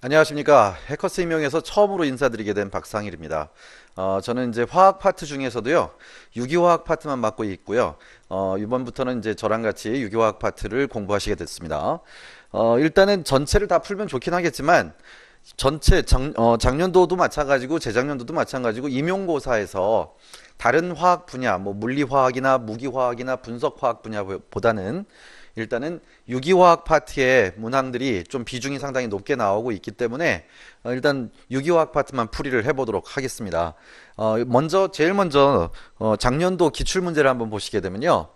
안녕하십니까. 해커스 임용에서 처음으로 인사드리게 된 박상일입니다. 저는 이제 화학 파트 중에서도요, 유기화학 파트만 맡고 있고요. 이번부터는 이제 저랑 같이 유기화학 파트를 공부하시게 됐습니다. 일단은 전체를 다 풀면 좋긴 하겠지만, 작년도도 마찬가지고 재작년도도 마찬가지고 임용고사에서 다른 화학 분야, 뭐 물리화학이나 무기화학이나 분석화학 분야보다는 일단은 유기화학 파트의 문항들이 좀 비중이 상당히 높게 나오고 있기 때문에 일단 유기화학 파트만 풀이를 해보도록 하겠습니다. 제일 먼저 작년도 기출문제를 한번 보시게 되면요.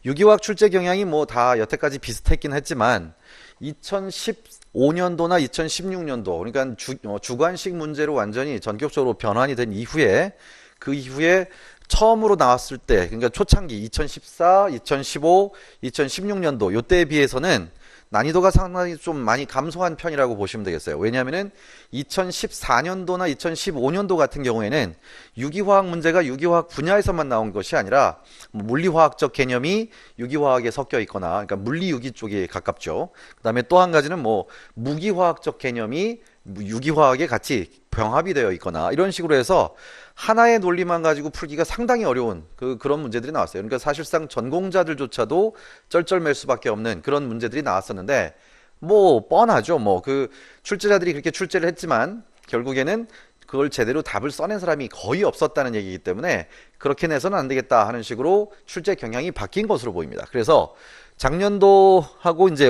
유기화학 출제 경향이 뭐 다 여태까지 비슷했긴 했지만 2015년도나 2016년도 그러니까 주관식 문제로 완전히 전격적으로 변환이 된 이후에 그 이후에 처음으로 나왔을 때 그러니까 초창기 2014, 2015, 2016년도 요때에 비해서는 난이도가 상당히 좀 많이 감소한 편이라고 보시면 되겠어요. 왜냐하면은 2014년도나 2015년도 같은 경우에는 유기화학 문제가 유기화학 분야에서만 나온 것이 아니라 물리화학적 개념이 유기화학에 섞여 있거나 그러니까 물리유기 쪽에 가깝죠. 그다음에 또 한 가지는 뭐 무기화학적 개념이 유기화학에 같이 병합이 되어 있거나 이런 식으로 해서 하나의 논리만 가지고 풀기가 상당히 어려운 그런 문제들이 나왔어요. 그러니까 사실상 전공자들조차도 쩔쩔맬 수밖에 없는 그런 문제들이 나왔었는데 뭐 뻔하죠. 뭐 그 출제자들이 그렇게 출제를 했지만 결국에는 그걸 제대로 답을 써낸 사람이 거의 없었다는 얘기이기 때문에 그렇게 내서는 안 되겠다 하는 식으로 출제 경향이 바뀐 것으로 보입니다. 그래서 작년도하고 이제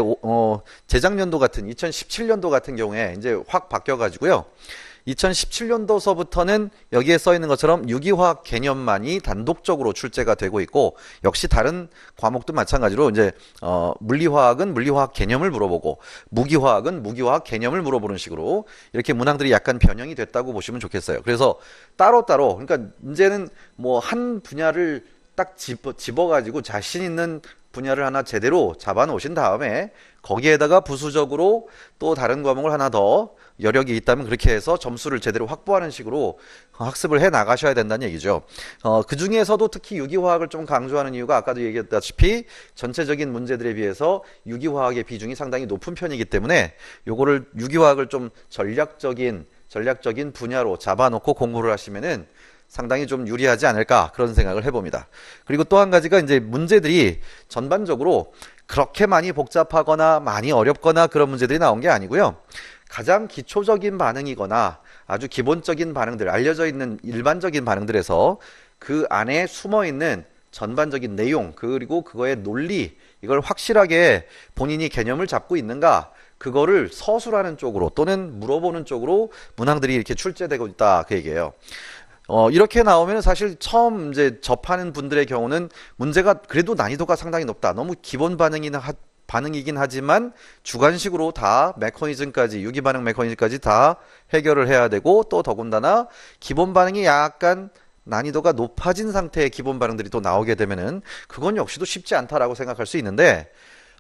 재작년도 같은 2017년도 같은 경우에 이제 확 바뀌어 가지고요. 2017년도서부터는 여기에 써 있는 것처럼 유기화학 개념만이 단독적으로 출제가 되고 있고 역시 다른 과목도 마찬가지로 이제 물리화학은 물리화학 개념을 물어보고 무기화학은 무기화학 개념을 물어보는 식으로 이렇게 문항들이 약간 변형이 됐다고 보시면 좋겠어요. 그래서 따로따로 그러니까 이제는 뭐 한 분야를 딱 집어가지고 자신 있는 분야를 하나 제대로 잡아 놓으신 다음에 거기에다가 부수적으로 또 다른 과목을 하나 더 여력이 있다면 그렇게 해서 점수를 제대로 확보하는 식으로 학습을 해 나가셔야 된다는 얘기죠. 그 중에서도 특히 유기화학을 좀 강조하는 이유가 아까도 얘기했다시피 전체적인 문제들에 비해서 유기화학의 비중이 상당히 높은 편이기 때문에 요거를 유기화학을 좀 전략적인 분야로 잡아놓고 공부를 하시면은 상당히 좀 유리하지 않을까 그런 생각을 해봅니다. 그리고 또 한 가지가 이제 문제들이 전반적으로 그렇게 많이 복잡하거나 많이 어렵거나 그런 문제들이 나온 게 아니고요. 가장 기초적인 반응이거나 아주 기본적인 반응들, 알려져 있는 일반적인 반응들에서 그 안에 숨어 있는 전반적인 내용 그리고 그거의 논리 이걸 확실하게 본인이 개념을 잡고 있는가 그거를 서술하는 쪽으로 또는 물어보는 쪽으로 문항들이 이렇게 출제되고 있다 그 얘기예요. 이렇게 나오면 사실 처음 이제 접하는 분들의 경우는 문제가 그래도 난이도가 상당히 높다. 너무 기본 반응이긴 하지만 주관식으로 다 메커니즘까지, 유기 반응 메커니즘까지 다 해결을 해야 되고 또 더군다나 기본 반응이 약간 난이도가 높아진 상태의 기본 반응들이 또 나오게 되면은 그건 역시도 쉽지 않다라고 생각할 수 있는데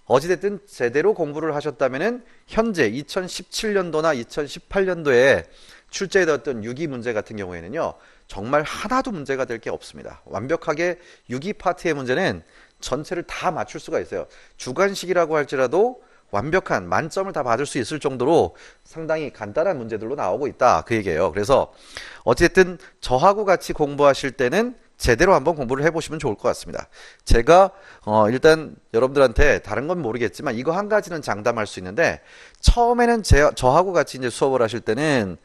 어찌됐든 제대로 공부를 하셨다면은 현재 2017년도나 2018년도에 출제되었던 유기 문제 같은 경우에는요. 정말 하나도 문제가 될 게 없습니다. 완벽하게 유기 파트의 문제는 전체를 다 맞출 수가 있어요. 주관식이라고 할지라도 완벽한 만점을 다 받을 수 있을 정도로 상당히 간단한 문제들로 나오고 있다 그 얘기예요. 그래서 어쨌든 저하고 같이 공부하실 때는 제대로 한번 공부를 해보시면 좋을 것 같습니다. 제가 일단 여러분들한테 다른 건 모르겠지만 이거 한 가지는 장담할 수 있는데 처음에는 저하고 같이 이제 수업을 하실 때는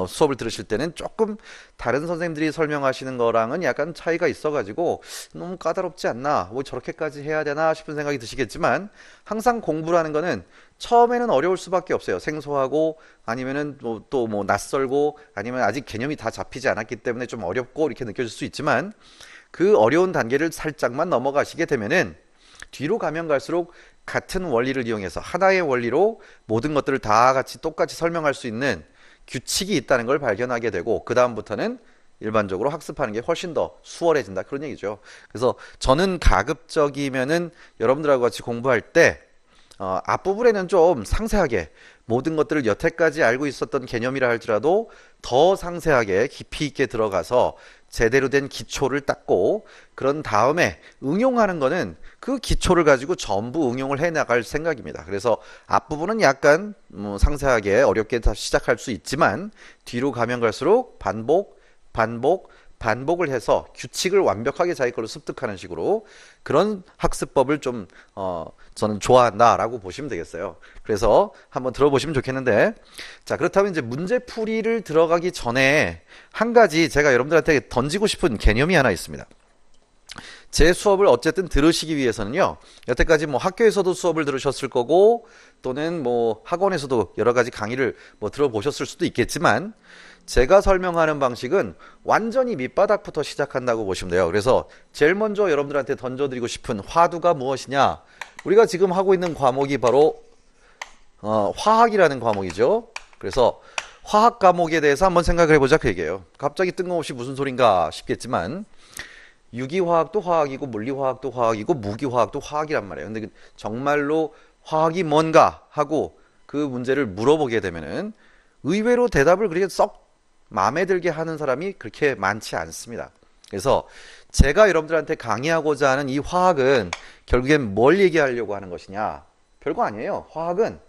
수업을 들으실 때는 조금 다른 선생님들이 설명하시는 거랑은 약간 차이가 있어가지고 너무 까다롭지 않나 뭐 저렇게까지 해야 되나 싶은 생각이 드시겠지만 항상 공부라는 거는 처음에는 어려울 수밖에 없어요. 생소하고 아니면은 또 뭐 낯설고 아니면 아직 개념이 다 잡히지 않았기 때문에 좀 어렵고 이렇게 느껴질 수 있지만 그 어려운 단계를 살짝만 넘어가시게 되면은 뒤로 가면 갈수록 같은 원리를 이용해서 하나의 원리로 모든 것들을 다 같이 똑같이 설명할 수 있는 규칙이 있다는 걸 발견하게 되고 그 다음부터는 일반적으로 학습하는 게 훨씬 더 수월해진다 그런 얘기죠. 그래서 저는 가급적이면은 여러분들하고 같이 공부할 때 앞부분에는 좀 상세하게 모든 것들을 여태까지 알고 있었던 개념이라 할지라도 더 상세하게 깊이 있게 들어가서 제대로 된 기초를 닦고 그런 다음에 응용하는 거는 그 기초를 가지고 전부 응용을 해 나갈 생각입니다. 그래서 앞부분은 약간 상세하게 어렵게 다 시작할 수 있지만 뒤로 가면 갈수록 반복을 해서 규칙을 완벽하게 자기 걸로 습득하는 식으로 그런 학습법을 좀 저는 좋아한다라고 보시면 되겠어요. 그래서 한번 들어보시면 좋겠는데, 자, 그렇다면 이제 문제풀이를 들어가기 전에 한 가지 제가 여러분들한테 던지고 싶은 개념이 하나 있습니다. 제 수업을 어쨌든 들으시기 위해서는요, 여태까지 뭐 학교에서도 수업을 들으셨을 거고 또는 뭐 학원에서도 여러 가지 강의를 뭐 들어보셨을 수도 있겠지만, 제가 설명하는 방식은 완전히 밑바닥부터 시작한다고 보시면 돼요. 그래서 제일 먼저 여러분들한테 던져드리고 싶은 화두가 무엇이냐? 우리가 지금 하고 있는 과목이 바로 화학이라는 과목이죠. 그래서 화학 과목에 대해서 한번 생각을 해보자 그 얘기예요. 갑자기 뜬금없이 무슨 소린가 싶겠지만 유기화학도 화학이고 물리화학도 화학이고 무기화학도 화학이란 말이에요. 근데 정말로 화학이 뭔가 하고 그 문제를 물어보게 되면은 의외로 대답을 그렇게 썩 마음에 들게 하는 사람이 그렇게 많지 않습니다. 그래서 제가 여러분들한테 강의하고자 하는 이 화학은 결국엔 뭘 얘기하려고 하는 것이냐? 별거 아니에요. 화학은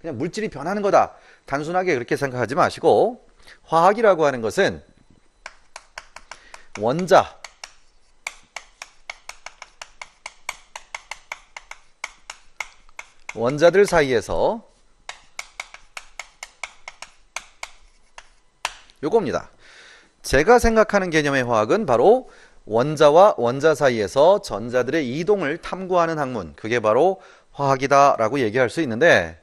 그냥 물질이 변하는 거다. 단순하게 그렇게 생각하지 마시고 화학이라고 하는 것은 원자들 사이에서 요겁니다. 제가 생각하는 개념의 화학은 바로 원자와 원자 사이에서 전자들의 이동을 탐구하는 학문, 그게 바로 화학이다 라고 얘기할 수 있는데,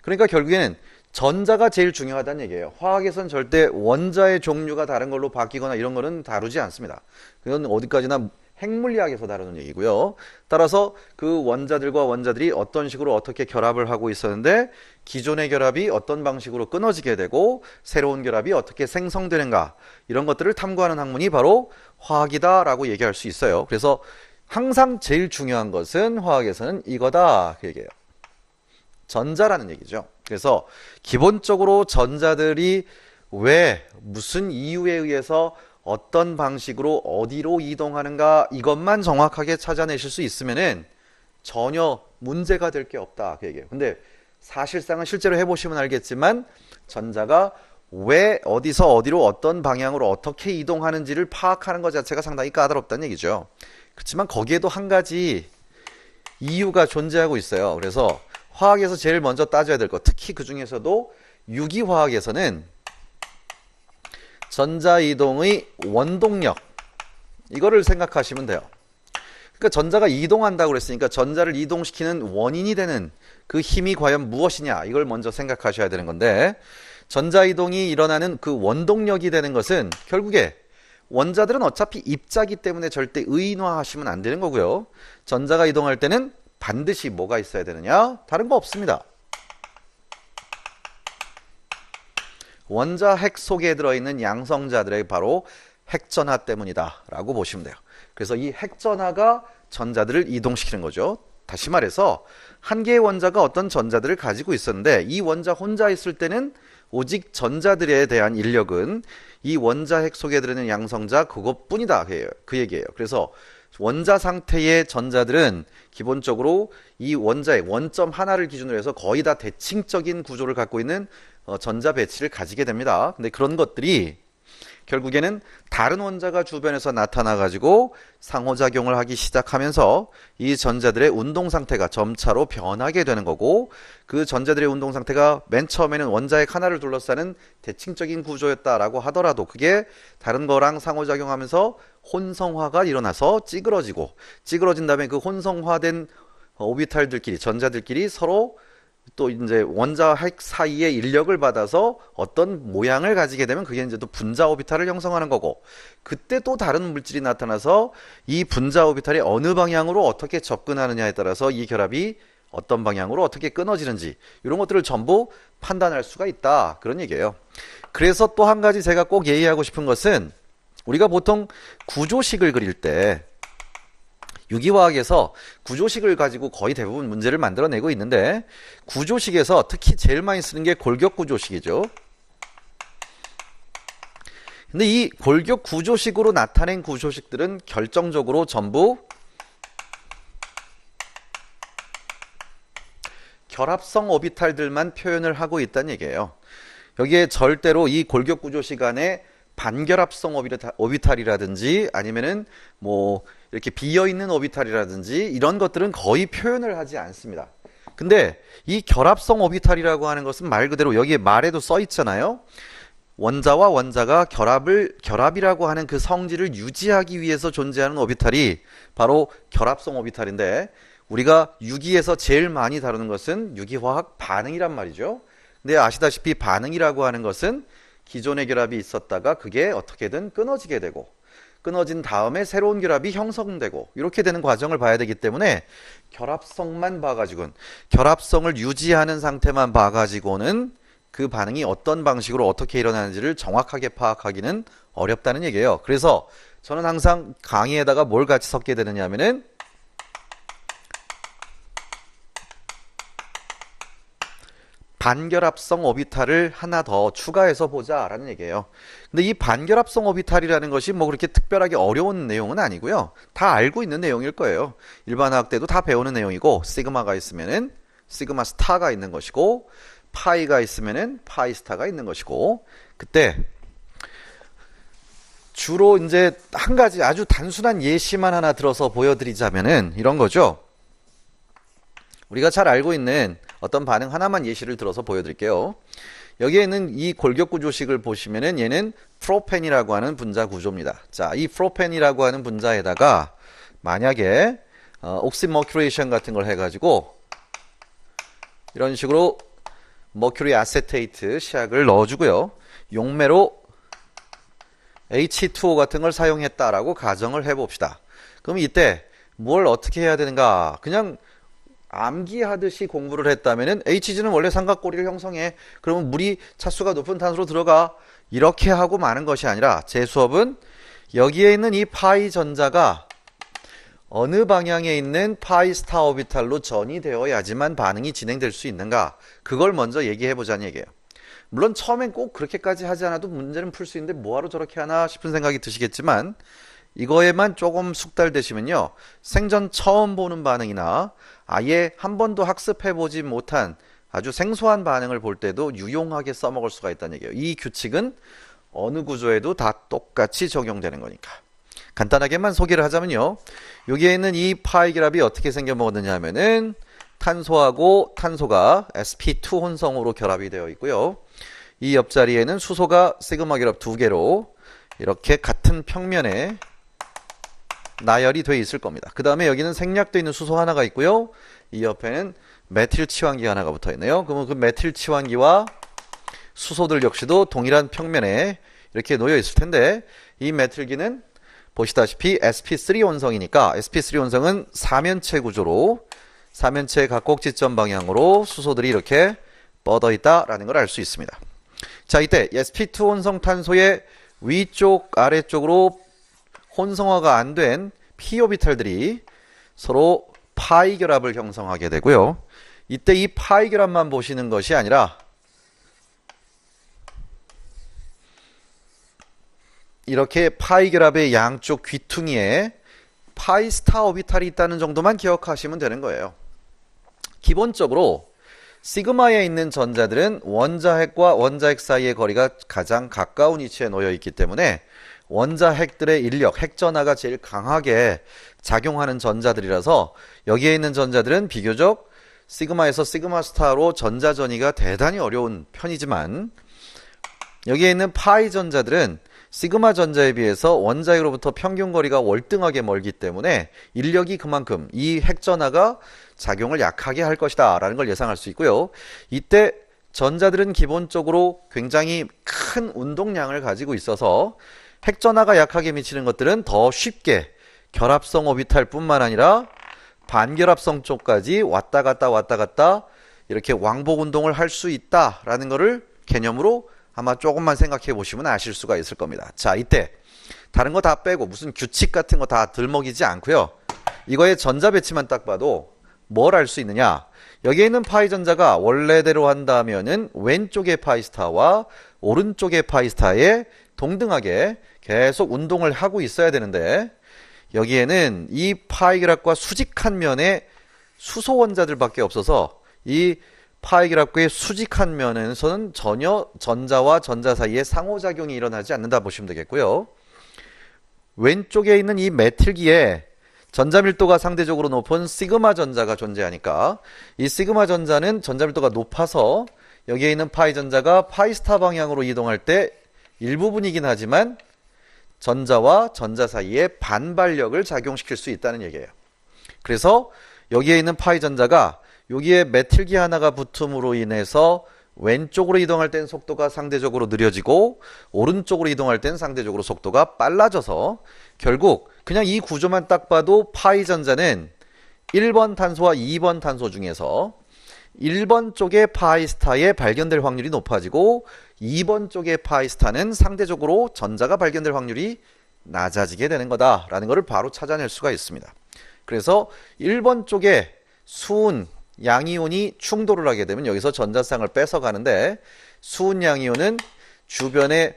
그러니까 결국에는 전자가 제일 중요하다는 얘기예요. 화학에선 절대 원자의 종류가 다른 걸로 바뀌거나 이런 거는 다루지 않습니다. 그건 어디까지나 핵물리학에서 다루는 얘기고요. 따라서 그 원자들과 원자들이 어떤 식으로 어떻게 결합을 하고 있었는데 기존의 결합이 어떤 방식으로 끊어지게 되고 새로운 결합이 어떻게 생성되는가, 이런 것들을 탐구하는 학문이 바로 화학이다 라고 얘기할 수 있어요. 그래서 항상 제일 중요한 것은 화학에서는 이거다 그 얘기예요. 전자라는 얘기죠. 그래서 기본적으로 전자들이 왜 무슨 이유에 의해서 어떤 방식으로 어디로 이동하는가, 이것만 정확하게 찾아내실 수 있으면은 전혀 문제가 될 게 없다 그 얘기예요. 근데 사실상은 실제로 해보시면 알겠지만 전자가 왜 어디서 어디로 어떤 방향으로 어떻게 이동하는지를 파악하는 것 자체가 상당히 까다롭다는 얘기죠. 그렇지만 거기에도 한 가지 이유가 존재하고 있어요. 그래서 화학에서 제일 먼저 따져야 될 것, 특히 그 중에서도 유기화학에서는 전자이동의 원동력, 이거를 생각하시면 돼요. 그러니까 전자가 이동한다고 그랬으니까 전자를 이동시키는 원인이 되는 그 힘이 과연 무엇이냐, 이걸 먼저 생각하셔야 되는 건데, 전자이동이 일어나는 그 원동력이 되는 것은 결국에 원자들은 어차피 입자기 때문에 절대 의인화하시면 안 되는 거고요. 전자가 이동할 때는 반드시 뭐가 있어야 되느냐? 다른 거 없습니다. 원자 핵 속에 들어있는 양성자들의 바로 핵전하 때문이다 라고 보시면 돼요. 그래서 이 핵전하가 전자들을 이동시키는 거죠. 다시 말해서 한 개의 원자가 어떤 전자들을 가지고 있었는데 이 원자 혼자 있을 때는 오직 전자들에 대한 인력은 이 원자 핵 속에 들어있는 양성자 그것뿐이다 그 얘기예요. 그래서 원자 상태의 전자들은 기본적으로 이 원자의 원점 하나를 기준으로 해서 거의 다 대칭적인 구조를 갖고 있는 전자 배치를 가지게 됩니다. 근데 그런 것들이 결국에는 다른 원자가 주변에서 나타나 가지고 상호작용을 하기 시작하면서 이 전자들의 운동 상태가 점차로 변하게 되는 거고, 그 전자들의 운동 상태가 맨 처음에는 원자핵 하나를 둘러싸는 대칭적인 구조였다라고 하더라도 그게 다른 거랑 상호작용하면서 혼성화가 일어나서 찌그러진 다음에 그 혼성화된 오비탈들끼리, 전자들끼리 서로 또 이제 원자 핵 사이에 인력을 받아서 어떤 모양을 가지게 되면 그게 이제 또 분자 오비탈을 형성하는 거고, 그때 또 다른 물질이 나타나서 이 분자 오비탈이 어느 방향으로 어떻게 접근하느냐에 따라서 이 결합이 어떤 방향으로 어떻게 끊어지는지 이런 것들을 전부 판단할 수가 있다 그런 얘기예요. 그래서 또 한 가지 제가 꼭 예의하고 싶은 것은 우리가 보통 구조식을 그릴 때 유기화학에서 구조식을 가지고 거의 대부분 문제를 만들어내고 있는데, 구조식에서 특히 제일 많이 쓰는 게 골격 구조식이죠. 근데 이 골격 구조식으로 나타낸 구조식들은 결정적으로 전부 결합성 오비탈들만 표현을 하고 있다는 얘기예요. 여기에 절대로 이 골격 구조식 안에 반결합성 오비탈이라든지 아니면은 뭐 이렇게 비어있는 오비탈이라든지 이런 것들은 거의 표현을 하지 않습니다. 근데 이 결합성 오비탈이라고 하는 것은 말 그대로 여기에 말에도 써 있잖아요. 원자와 원자가 결합이라고 하는 그 성질을 유지하기 위해서 존재하는 오비탈이 바로 결합성 오비탈인데, 우리가 유기에서 제일 많이 다루는 것은 유기화학 반응이란 말이죠. 근데 아시다시피 반응이라고 하는 것은 기존의 결합이 있었다가 그게 어떻게든 끊어지게 되고, 끊어진 다음에 새로운 결합이 형성되고 이렇게 되는 과정을 봐야 되기 때문에 결합성만 봐가지고는, 결합성을 유지하는 상태만 봐가지고는 그 반응이 어떤 방식으로 어떻게 일어나는지를 정확하게 파악하기는 어렵다는 얘기예요. 그래서 저는 항상 강의에다가 뭘 같이 섞게 되느냐 하면은 반결합성 오비탈을 하나 더 추가해서 보자 라는 얘기예요. 근데 이 반결합성 오비탈이라는 것이 뭐 그렇게 특별하게 어려운 내용은 아니고요. 다 알고 있는 내용일 거예요. 일반화학 때도 다 배우는 내용이고, 시그마가 있으면은 시그마 스타가 있는 것이고, 파이가 있으면은 파이 스타가 있는 것이고, 그때 주로 이제 한 가지 아주 단순한 예시만 하나 들어서 보여드리자면은 이런 거죠. 우리가 잘 알고 있는 어떤 반응 하나만 예시를 들어서 보여드릴게요. 여기에 있는 이 골격 구조식을 보시면은 얘는 프로펜이라고 하는 분자 구조입니다. 자, 이 프로펜이라고 하는 분자에다가 만약에 옥시머큐레이션 같은 걸 해가지고 이런 식으로 머큐리 아세테이트 시약을 넣어주고요. 용매로 H2O 같은 걸 사용했다라고 가정을 해봅시다. 그럼 이때 뭘 어떻게 해야 되는가? 그냥 암기하듯이 공부를 했다면은 HG는 원래 삼각고리를 형성해. 그러면 물이 차수가 높은 탄소로 들어가. 이렇게 하고 마는 것이 아니라 제 수업은 여기에 있는 이 파이 전자가 어느 방향에 있는 파이 스타 오비탈로 전이 되어야지만 반응이 진행될 수 있는가, 그걸 먼저 얘기해 보자는 얘기예요. 물론 처음엔 꼭 그렇게까지 하지 않아도 문제는 풀 수 있는데 뭐하러 저렇게 하나 싶은 생각이 드시겠지만, 이거에만 조금 숙달되시면요, 생전 처음 보는 반응이나 아예 한 번도 학습해보지 못한 아주 생소한 반응을 볼 때도 유용하게 써먹을 수가 있다는 얘기예요. 이 규칙은 어느 구조에도 다 똑같이 적용되는 거니까. 간단하게만 소개를 하자면요, 여기에 있는 이 파이 결합이 어떻게 생겨먹었느냐 하면은 탄소하고 탄소가 sp2 혼성으로 결합이 되어 있고요. 이 옆자리에는 수소가 시그마 결합 2개로 이렇게 같은 평면에 나열이 되어 있을 겁니다. 그 다음에 여기는 생략되어 있는 수소 하나가 있고요. 이 옆에는 메틸 치환기 하나가 붙어 있네요. 그러면 그 메틸 치환기와 수소들 역시도 동일한 평면에 이렇게 놓여 있을 텐데, 이 메틸기는 보시다시피 sp3 원성이니까 sp3 원성은 사면체 구조로 사면체 각곡지점 방향으로 수소들이 이렇게 뻗어 있다라는 걸 알 수 있습니다. 자, 이때 sp2 혼성 탄소의 위쪽 아래쪽으로 혼성화가 안 된 p 오비탈들이 서로 파이 결합을 형성하게 되고요. 이때 이 파이 결합만 보시는 것이 아니라 이렇게 파이 결합의 양쪽 귀퉁이에 파이 스타 오비탈이 있다는 정도만 기억하시면 되는 거예요. 기본적으로 시그마에 있는 전자들은 원자핵과 원자핵 사이의 거리가 가장 가까운 위치에 놓여 있기 때문에 원자핵들의 인력, 핵전하가 제일 강하게 작용하는 전자들이라서 여기에 있는 전자들은 비교적 시그마에서 시그마 스타로 전자전이가 대단히 어려운 편이지만, 여기에 있는 파이 전자들은 시그마 전자에 비해서 원자핵으로부터 평균 거리가 월등하게 멀기 때문에 인력이 그만큼 이 핵전하가 작용을 약하게 할 것이다 라는 걸 예상할 수 있고요. 이때 전자들은 기본적으로 굉장히 큰 운동량을 가지고 있어서 핵전하가 약하게 미치는 것들은 더 쉽게 결합성 오비탈 뿐만 아니라 반결합성 쪽까지 왔다 갔다 이렇게 왕복 운동을 할 수 있다라는 거를 개념으로 아마 조금만 생각해 보시면 아실 수가 있을 겁니다. 자, 이때 다른 거 다 빼고 무슨 규칙 같은 거 다 들먹이지 않고요. 이거의 전자 배치만 딱 봐도 뭘 알 수 있느냐? 여기에 있는 파이 전자가 원래대로 한다면은 왼쪽의 파이스타와 오른쪽의 파이스타에 동등하게 계속 운동을 하고 있어야 되는데, 여기에는 이 파이그раф과 수직한 면에 수소 원자들밖에 없어서 이 파이그раф과의 수직한 면에서는 전혀 전자와 전자 사이에 상호작용이 일어나지 않는다 보시면 되겠고요. 왼쪽에 있는 이 메틸기에 전자밀도가 상대적으로 높은 시그마 전자가 존재하니까 이 시그마 전자는 전자밀도가 높아서 여기에 있는 파이 전자가 파이스타 방향으로 이동할 때 일부분이긴 하지만 전자와 전자 사이에 반발력을 작용시킬 수 있다는 얘기예요. 그래서 여기에 있는 파이 전자가 여기에 메틸기 하나가 붙음으로 인해서 왼쪽으로 이동할 땐 속도가 상대적으로 느려지고 오른쪽으로 이동할 땐 상대적으로 속도가 빨라져서 결국 그냥 이 구조만 딱 봐도 파이 전자는 1번 탄소와 2번 탄소 중에서 1번 쪽의 파이스타에 발견될 확률이 높아지고 2번 쪽의 파이스타는 상대적으로 전자가 발견될 확률이 낮아지게 되는 거다라는 것을 바로 찾아낼 수가 있습니다. 그래서 1번 쪽에 수은 양이온이 충돌을 하게 되면 여기서 전자쌍을 뺏어가는데, 수은 양이온은 주변에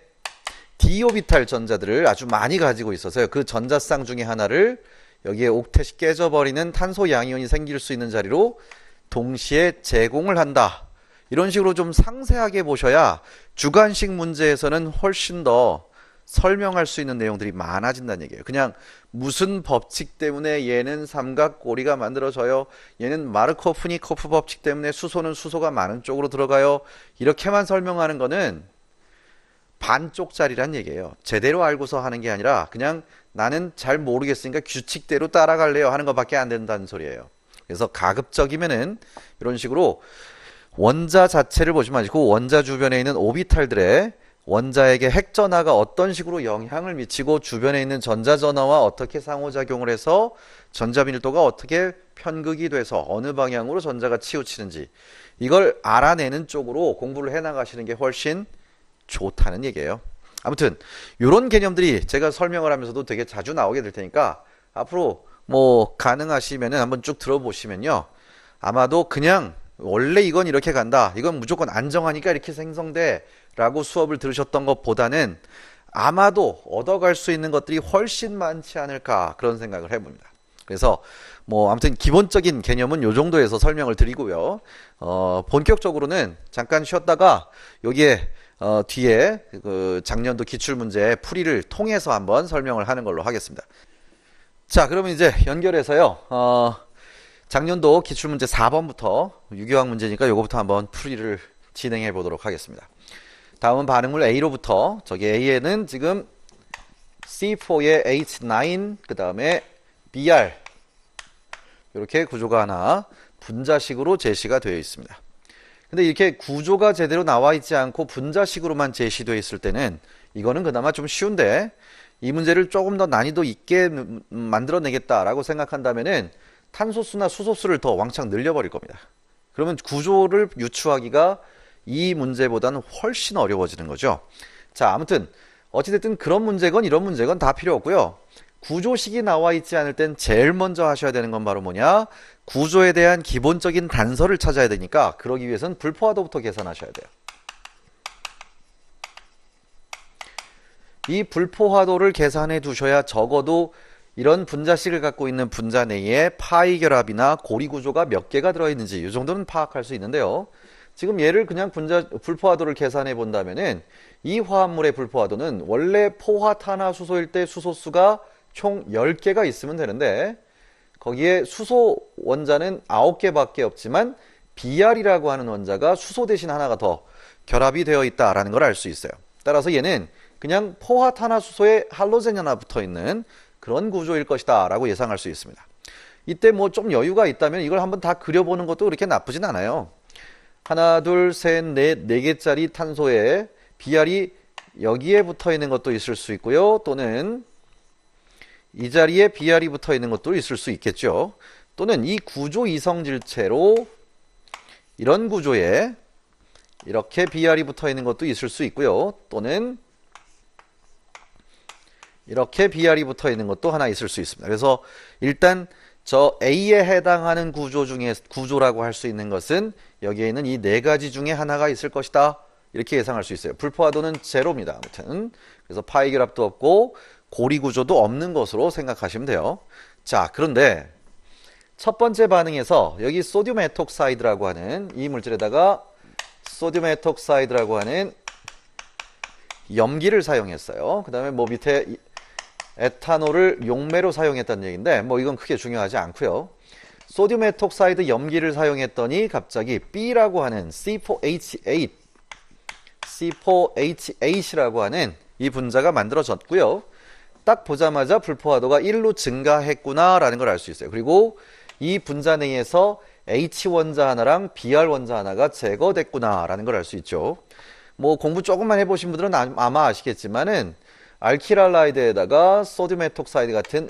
디오비탈 전자들을 아주 많이 가지고 있어서요, 그 전자쌍 중에 하나를 여기에 옥텟이 깨져버리는 탄소 양이온이 생길 수 있는 자리로 동시에 제공을 한다. 이런 식으로 좀 상세하게 보셔야 주관식 문제에서는 훨씬 더 설명할 수 있는 내용들이 많아진다는 얘기예요. 그냥 무슨 법칙 때문에 얘는 삼각꼬리가 만들어져요, 얘는 마르코프니코프 법칙 때문에 수소는 수소가 많은 쪽으로 들어가요, 이렇게만 설명하는 거는 반쪽짜리란 얘기예요. 제대로 알고서 하는 게 아니라 그냥 나는 잘 모르겠으니까 규칙대로 따라갈래요 하는 것밖에 안 된다는 소리예요. 그래서 가급적이면은 이런 식으로 원자 자체를 보지 마시고 원자 주변에 있는 오비탈들의 원자에게 핵전하가 어떤 식으로 영향을 미치고 주변에 있는 전자전하와 어떻게 상호작용을 해서 전자밀도가 어떻게 편극이 돼서 어느 방향으로 전자가 치우치는지, 이걸 알아내는 쪽으로 공부를 해나가시는 게 훨씬 좋다는 얘기예요. 아무튼 이런 개념들이 제가 설명을 하면서도 되게 자주 나오게 될 테니까 앞으로 뭐 가능하시면은 한번 쭉 들어보시면요, 아마도 그냥 원래 이건 이렇게 간다, 이건 무조건 안정하니까 이렇게 생성돼 라고 수업을 들으셨던 것보다는 아마도 얻어갈 수 있는 것들이 훨씬 많지 않을까, 그런 생각을 해봅니다. 그래서 뭐 아무튼 기본적인 개념은 요 정도에서 설명을 드리고요, 본격적으로는 잠깐 쉬었다가 여기에 뒤에 그 작년도 기출문제 풀이를 통해서 한번 설명을 하는 걸로 하겠습니다. 자, 그러면 이제 연결해서요, 작년도 기출문제 4번부터 유기화학 문제니까 요거부터 한번 풀이를 진행해 보도록 하겠습니다. 다음은 반응물 A로부터, 저기 A에는 지금 C4에 H9, 그 다음에 Br, 이렇게 구조가 하나 분자식으로 제시가 되어 있습니다. 근데 이렇게 구조가 제대로 나와 있지 않고 분자식으로만 제시되어 있을 때는 이거는 그나마 좀 쉬운데, 이 문제를 조금 더 난이도 있게 만들어내겠다라고 생각한다면은 탄소수나 수소수를 더 왕창 늘려버릴 겁니다. 그러면 구조를 유추하기가 이 문제보다는 훨씬 어려워지는 거죠. 자, 아무튼 어찌됐든 그런 문제건 이런 문제건 다 필요 없고요, 구조식이 나와 있지 않을 땐 제일 먼저 하셔야 되는 건 바로 뭐냐, 구조에 대한 기본적인 단서를 찾아야 되니까 그러기 위해서는 불포화도부터 계산하셔야 돼요. 이 불포화도를 계산해 두셔야 적어도 이런 분자식을 갖고 있는 분자 내에 파이 결합이나 고리 구조가 몇 개가 들어있는지 이 정도는 파악할 수 있는데요, 지금 얘를 그냥 불포화도를 계산해 본다면은 이 화합물의 불포화도는 원래 포화탄화수소일 때 수소수가 총 10개가 있으면 되는데, 거기에 수소 원자는 9개밖에 없지만 Br이라고 하는 원자가 수소 대신 하나가 더 결합이 되어 있다라는 걸 알 수 있어요. 따라서 얘는 그냥 포화탄화수소에 할로젠이 하나 붙어 있는 그런 구조일 것이다 라고 예상할 수 있습니다. 이때 뭐 좀 여유가 있다면 이걸 한번 다 그려보는 것도 그렇게 나쁘진 않아요. 하나, 둘, 셋, 넷, 4개짜리 탄소에 Br이 여기에 붙어 있는 것도 있을 수 있고요, 또는 이 자리에 Br이 붙어 있는 것도 있을 수 있겠죠. 또는 이 구조 이성질체로 이런 구조에 이렇게 Br이 붙어 있는 것도 있을 수 있고요, 또는 이렇게 Br이 붙어 있는 것도 하나 있을 수 있습니다. 그래서 일단 저 A에 해당하는 구조라고 할 수 있는 것은 여기에 있는 이 네 가지 중에 하나가 있을 것이다. 이렇게 예상할 수 있어요. 불포화도는 제로입니다. 아무튼 그래서 파이 결합도 없고 고리 구조도 없는 것으로 생각하시면 돼요. 자, 그런데 첫 번째 반응에서 여기 소듐 에톡사이드라고 하는 이 물질에다가 소듐 에톡사이드라고 하는 염기를 사용했어요. 그 다음에 뭐 밑에 에탄올을 용매로 사용했다는 얘기인데 뭐 이건 크게 중요하지 않고요. 소듐 에톡사이드 염기를 사용했더니 갑자기 B라고 하는 C4H8이라고 하는 이 분자가 만들어졌고요. 딱 보자마자 불포화도가 1로 증가했구나 라는 걸 알 수 있어요. 그리고 이 분자 내에서 H 원자 하나랑 Br 원자 하나가 제거됐구나 라는 걸 알 수 있죠. 뭐 공부 조금만 해보신 분들은 아마 아시겠지만은 알키랄라이드에다가 소듐 에톡사이드 같은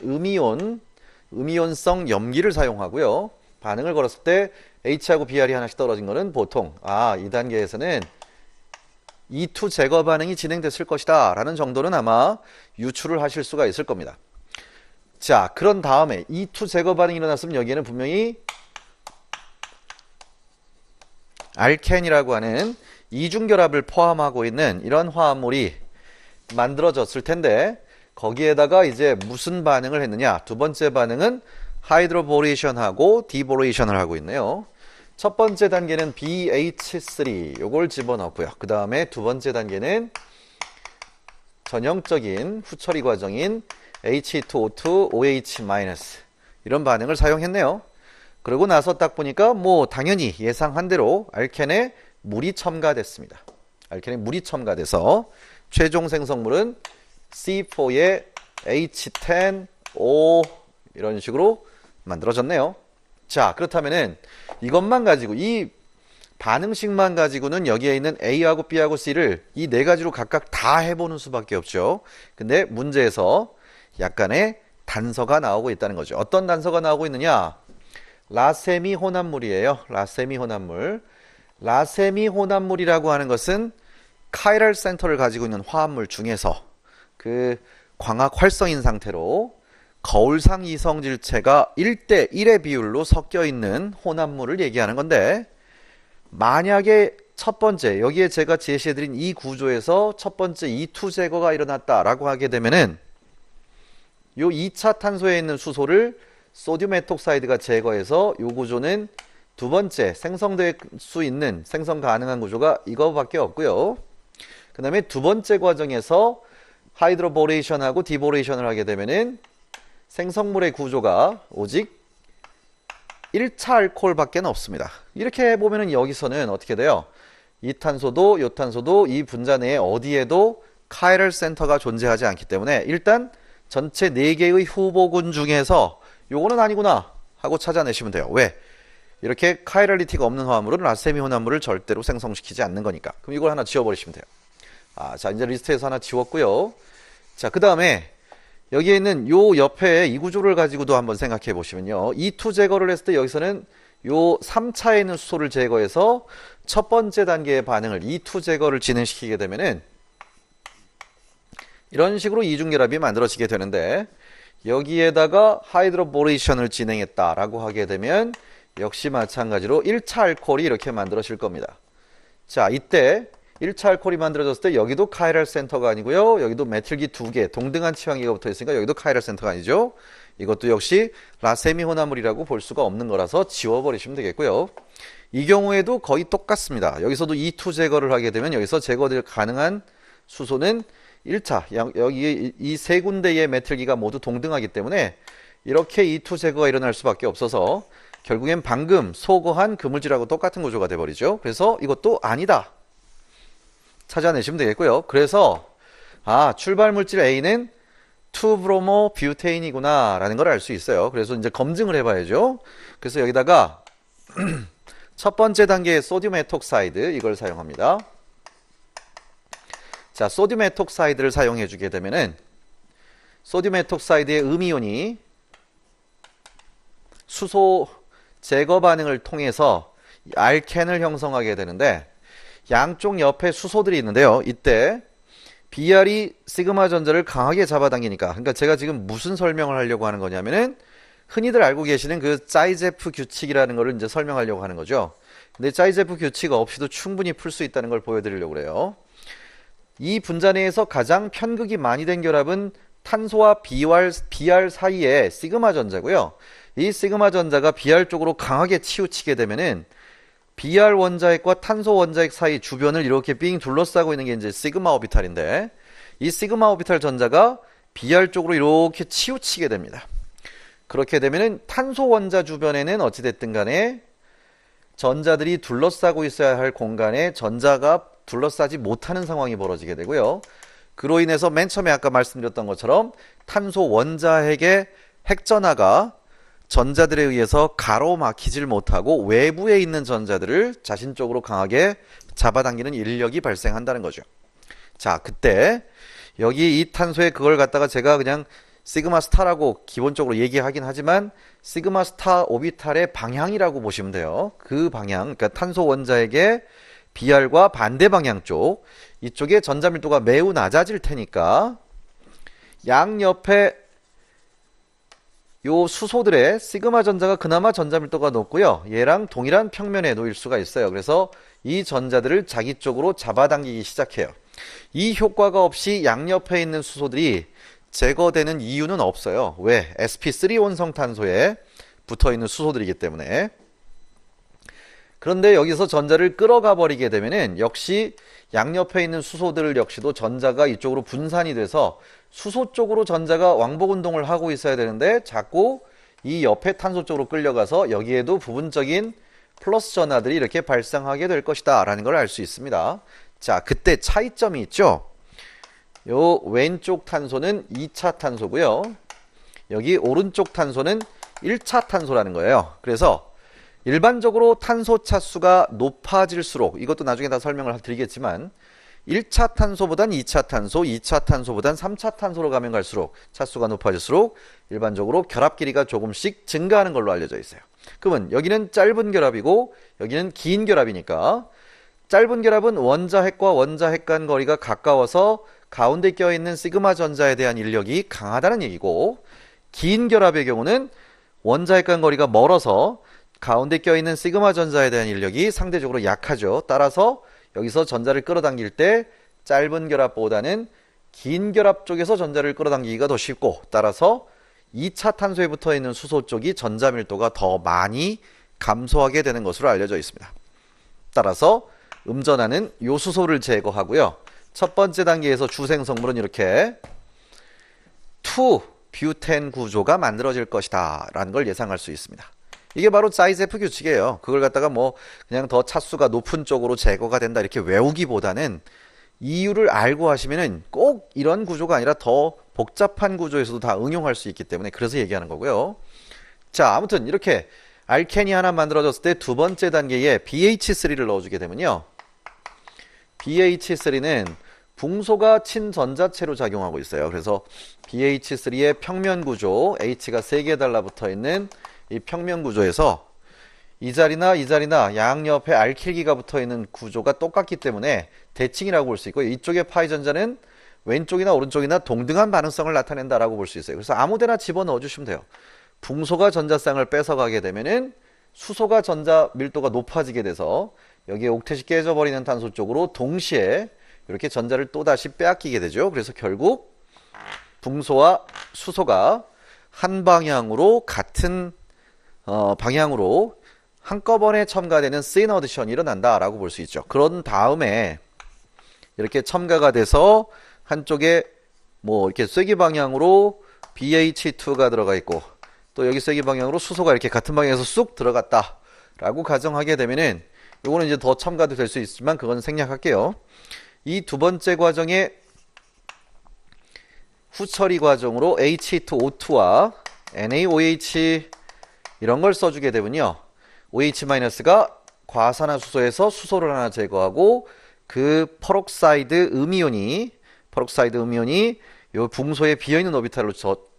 음이온성 염기를 사용하고요. 반응을 걸었을 때 H하고 Br이 하나씩 떨어진 거는 보통 이 단계에서는 E2 제거 반응이 진행됐을 것이다 라는 정도는 아마 유추를 하실 수가 있을 겁니다. 자, 그런 다음에 E2 제거 반응이 일어났으면 여기에는 분명히 알켄이라고 하는 이중결합을 포함하고 있는 이런 화합물이 만들어졌을 텐데 거기에다가 이제 무슨 반응을 했느냐. 두 번째 반응은 하이드로보레이션하고 디보레이션을 하고 있네요. 첫 번째 단계는 BH3 요걸 집어넣고요. 그 다음에 두 번째 단계는 전형적인 후처리 과정인 H2O2 OH- 이런 반응을 사용했네요. 그러고 나서 딱 보니까 뭐 당연히 예상한 대로 알켄에 물이 첨가됐습니다. 알켄에 물이 첨가돼서 최종 생성물은 C4에 H10O 이런 식으로 만들어졌네요. 자, 그렇다면은 이것만 가지고 이 반응식만 가지고는 여기에 있는 A하고 B하고 C를 이 네 가지로 각각 다 해보는 수밖에 없죠. 근데 문제에서 약간의 단서가 나오고 있다는 거죠. 어떤 단서가 나오고 있느냐? 라세미 혼합물이에요. 라세미 혼합물. 라세미 혼합물이라고 하는 것은 카이랄 센터를 가지고 있는 화합물 중에서 그 광학 활성인 상태로 거울상 이성질체가 1대1의 비율로 섞여 있는 혼합물을 얘기하는 건데, 만약에 첫 번째 여기에 제가 제시해드린 이 구조에서 첫 번째 E2 제거가 일어났다라고 하게 되면은 요 2차 탄소에 있는 수소를 소듐 에톡사이드가 제거해서 요 구조는 두 번째 생성될 수 있는 생성 가능한 구조가 이거밖에 없고요. 그 다음에 두 번째 과정에서 하이드로보레이션하고 디보레이션을 하게 되면은 생성물의 구조가 오직 1차 알코올밖에 없습니다. 이렇게 보면은 여기서는 어떻게 돼요? 이 탄소도 요 탄소도 이 분자 내에 어디에도 카이럴 센터가 존재하지 않기 때문에 일단 전체 4개의 후보군 중에서 요거는 아니구나 하고 찾아내시면 돼요. 왜? 이렇게 카이럴리티가 없는 화합물은 라세미 혼합물을 절대로 생성시키지 않는 거니까. 그럼 이걸 하나 지워버리시면 돼요. 자, 이제 리스트에서 하나 지웠고요. 자, 그 다음에 여기에 있는 요 옆에 이 구조를 가지고도 한번 생각해 보시면요. E2 제거를 했을 때 여기서는 요 3차에 있는 수소를 제거해서 첫 번째 단계의 반응을 E2 제거를 진행시키게 되면은 이런 식으로 이중결합이 만들어지게 되는데, 여기에다가 하이드로보레이션을 진행했다라고 하게 되면 역시 마찬가지로 1차 알코올이 이렇게 만들어질 겁니다. 자, 이때 1차 알코올이 만들어졌을 때 여기도 카이럴 센터가 아니고요. 여기도 메틸기 2개 동등한 치환기가 붙어 있으니까 여기도 카이럴 센터가 아니죠. 이것도 역시 라세미 혼합물이라고 볼 수가 없는 거라서 지워버리시면 되겠고요. 이 경우에도 거의 똑같습니다. 여기서도 E2 제거를 하게 되면 여기서 제거될 가능한 수소는 1차 여기 이 세 군데의 메틸기가 모두 동등하기 때문에 이렇게 E2 제거가 일어날 수밖에 없어서 결국엔 방금 소거한 그물질하고 똑같은 구조가 돼버리죠. 그래서 이것도 아니다 찾아내시면 되겠고요. 그래서 출발 물질 A는 2브로모 뷰테인이구나 라는 걸 알 수 있어요. 그래서 이제 검증을 해봐야죠. 그래서 여기다가 첫 번째 단계의 소듐 에톡사이드 이걸 사용합니다. 자, 소듐 에톡사이드를 사용해 주게 되면은 소듐 에톡사이드의 음이온이 수소 제거 반응을 통해서 알켄을 형성하게 되는데, 양쪽 옆에 수소들이 있는데요. 이때 Br이 시그마 전자를 강하게 잡아당기니까, 그러니까 제가 지금 무슨 설명을 하려고 하는 거냐면은 흔히들 알고 계시는 그 짜이제프 규칙이라는 거를 이제 설명하려고 하는 거죠. 근데 짜이제프 규칙 없이도 충분히 풀 수 있다는 걸 보여드리려고 그래요. 이 분자 내에서 가장 편극이 많이 된 결합은 탄소와 Br 사이의 시그마 전자고요. 이 시그마 전자가 Br 쪽으로 강하게 치우치게 되면은 Br 원자핵과 탄소 원자핵 사이 주변을 이렇게 삥 둘러싸고 있는 게 이제 시그마 오비탈인데, 이 시그마 오비탈 전자가 Br 쪽으로 이렇게 치우치게 됩니다. 그렇게 되면은 탄소 원자 주변에는 어찌됐든 간에 전자들이 둘러싸고 있어야 할 공간에 전자가 둘러싸지 못하는 상황이 벌어지게 되고요. 그로 인해서 맨 처음에 아까 말씀드렸던 것처럼 탄소 원자핵의 핵전하가 전자들에 의해서 가로막히질 못하고 외부에 있는 전자들을 자신 쪽으로 강하게 잡아당기는 인력이 발생한다는 거죠. 자, 그때 여기 이 탄소에 그걸 갖다가 제가 그냥 시그마 스타라고 기본적으로 얘기하긴 하지만 시그마 스타 오비탈의 방향이라고 보시면 돼요. 그 방향, 그러니까 탄소 원자에게 Br과 반대 방향 쪽, 이쪽에 전자 밀도가 매우 낮아질 테니까 양옆에 요 수소들의 시그마 전자가 그나마 전자 밀도가 높고요. 얘랑 동일한 평면에 놓일 수가 있어요. 그래서 이 전자들을 자기 쪽으로 잡아당기기 시작해요. 이 효과가 없이 양옆에 있는 수소들이 제거되는 이유는 없어요. 왜? sp3 원성 탄소에 붙어있는 수소들이기 때문에. 그런데 여기서 전자를 끌어가 버리게 되면은 역시 양옆에 있는 수소들 역시도 전자가 이쪽으로 분산이 돼서 수소 쪽으로 전자가 왕복 운동을 하고 있어야 되는데 자꾸 이 옆에 탄소 쪽으로 끌려가서 여기에도 부분적인 플러스 전하들이 이렇게 발생하게 될 것이다 라는 걸 알 수 있습니다. 자, 그때 차이점이 있죠. 요 왼쪽 탄소는 2차 탄소고요. 여기 오른쪽 탄소는 1차 탄소라는 거예요. 그래서 일반적으로 탄소 차수가 높아질수록, 이것도 나중에 다 설명을 드리겠지만 1차 탄소보단 2차 탄소, 2차 탄소보단 3차 탄소로 가면 갈수록 차수가 높아질수록 일반적으로 결합 길이가 조금씩 증가하는 걸로 알려져 있어요. 그러면 여기는 짧은 결합이고 여기는 긴 결합이니까 짧은 결합은 원자핵과 원자핵 간 거리가 가까워서 가운데 껴있는 시그마 전자에 대한 인력이 강하다는 얘기고, 긴 결합의 경우는 원자핵 간 거리가 멀어서 가운데 껴있는 시그마 전자에 대한 인력이 상대적으로 약하죠. 따라서 여기서 전자를 끌어당길 때 짧은 결합보다는 긴 결합 쪽에서 전자를 끌어당기기가 더 쉽고, 따라서 2차 탄소에 붙어있는 수소 쪽이 전자 밀도가 더 많이 감소하게 되는 것으로 알려져 있습니다. 따라서 음전하는 요 수소를 제거하고요. 첫 번째 단계에서 주생 성분은 이렇게 2뷰텐 구조가 만들어질 것이다 라는 걸 예상할 수 있습니다. 이게 바로 짜이제프 규칙이에요. 그걸 갖다가 뭐 그냥 더 차수가 높은 쪽으로 제거가 된다 이렇게 외우기보다는 이유를 알고 하시면은 꼭 이런 구조가 아니라 더 복잡한 구조에서도 다 응용할 수 있기 때문에 그래서 얘기하는 거고요. 자, 아무튼 이렇게 알케니 하나 만들어졌을 때 두 번째 단계에 BH3를 넣어주게 되면요. BH3는 붕소가 친전자체로 작용하고 있어요. 그래서 BH3의 평면 구조, H가 3개 달라붙어 있는 이 평면 구조에서 이 자리나 양옆에 알킬기가 붙어 있는 구조가 똑같기 때문에 대칭이라고 볼 수 있고, 이쪽의 파이 전자는 왼쪽이나 오른쪽이나 동등한 반응성을 나타낸다라고 볼 수 있어요. 그래서 아무데나 집어넣어 주시면 돼요. 붕소가 전자쌍을 뺏어가게 되면은 수소가 전자 밀도가 높아지게 돼서 여기에 옥텟이 깨져버리는 탄소 쪽으로 동시에 이렇게 전자를 또다시 빼앗기게 되죠. 그래서 결국 붕소와 수소가 한 방향으로 같은 방향으로 한꺼번에 첨가되는 시너디션이 일어난다라고 볼 수 있죠. 그런 다음에 이렇게 첨가가 돼서 한쪽에 뭐 이렇게 쐐기 방향으로 BH2가 들어가 있고 또 여기 쐐기 방향으로 수소가 이렇게 같은 방향에서 쑥 들어갔다라고 가정하게 되면은 요거는 이제 더 첨가도 될 수 있지만 그건 생략할게요. 이 두 번째 과정에 후처리 과정으로 H2O2와 NaOH 이런 걸 써주게 되면요. OH-가 과산화수소에서 수소를 하나 제거하고 그 퍼록사이드 음이온이 요 붕소에 비어있는 오비탈로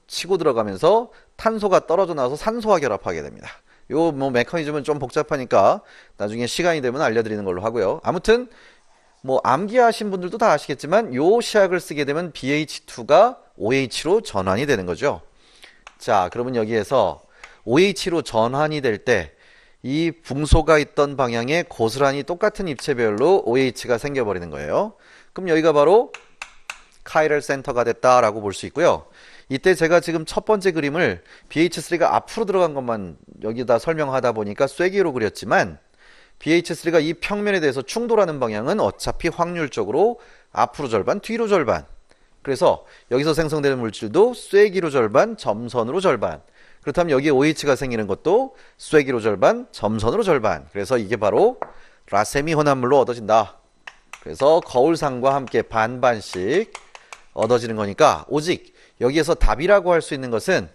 치고 들어가면서 탄소가 떨어져 나와서 산소와 결합하게 됩니다. 요 뭐 메커니즘은 좀 복잡하니까 나중에 시간이 되면 알려드리는 걸로 하고요. 아무튼 뭐 암기하신 분들도 다 아시겠지만 요 시약을 쓰게 되면 BH2가 OH로 전환이 되는 거죠. 자, 그러면 여기에서 OH로 전환이 될 때 이 붕소가 있던 방향에 고스란히 똑같은 입체별로 OH가 생겨버리는 거예요. 그럼 여기가 바로 카이럴 센터가 됐다라고 볼 수 있고요. 이때 제가 지금 첫 번째 그림을 BH3가 앞으로 들어간 것만 여기다 설명하다 보니까 쐐기로 그렸지만 BH3가 이 평면에 대해서 충돌하는 방향은 어차피 확률적으로 앞으로 절반, 뒤로 절반. 그래서 여기서 생성되는 물질도 쐐기로 절반, 점선으로 절반. 그렇다면 여기에 OH가 생기는 것도 쐐기로 절반, 점선으로 절반. 그래서 이게 바로 라세미 혼합물로 얻어진다. 그래서 거울상과 함께 반반씩 얻어지는 거니까 오직 여기에서 답이라고 할 수 있는 것은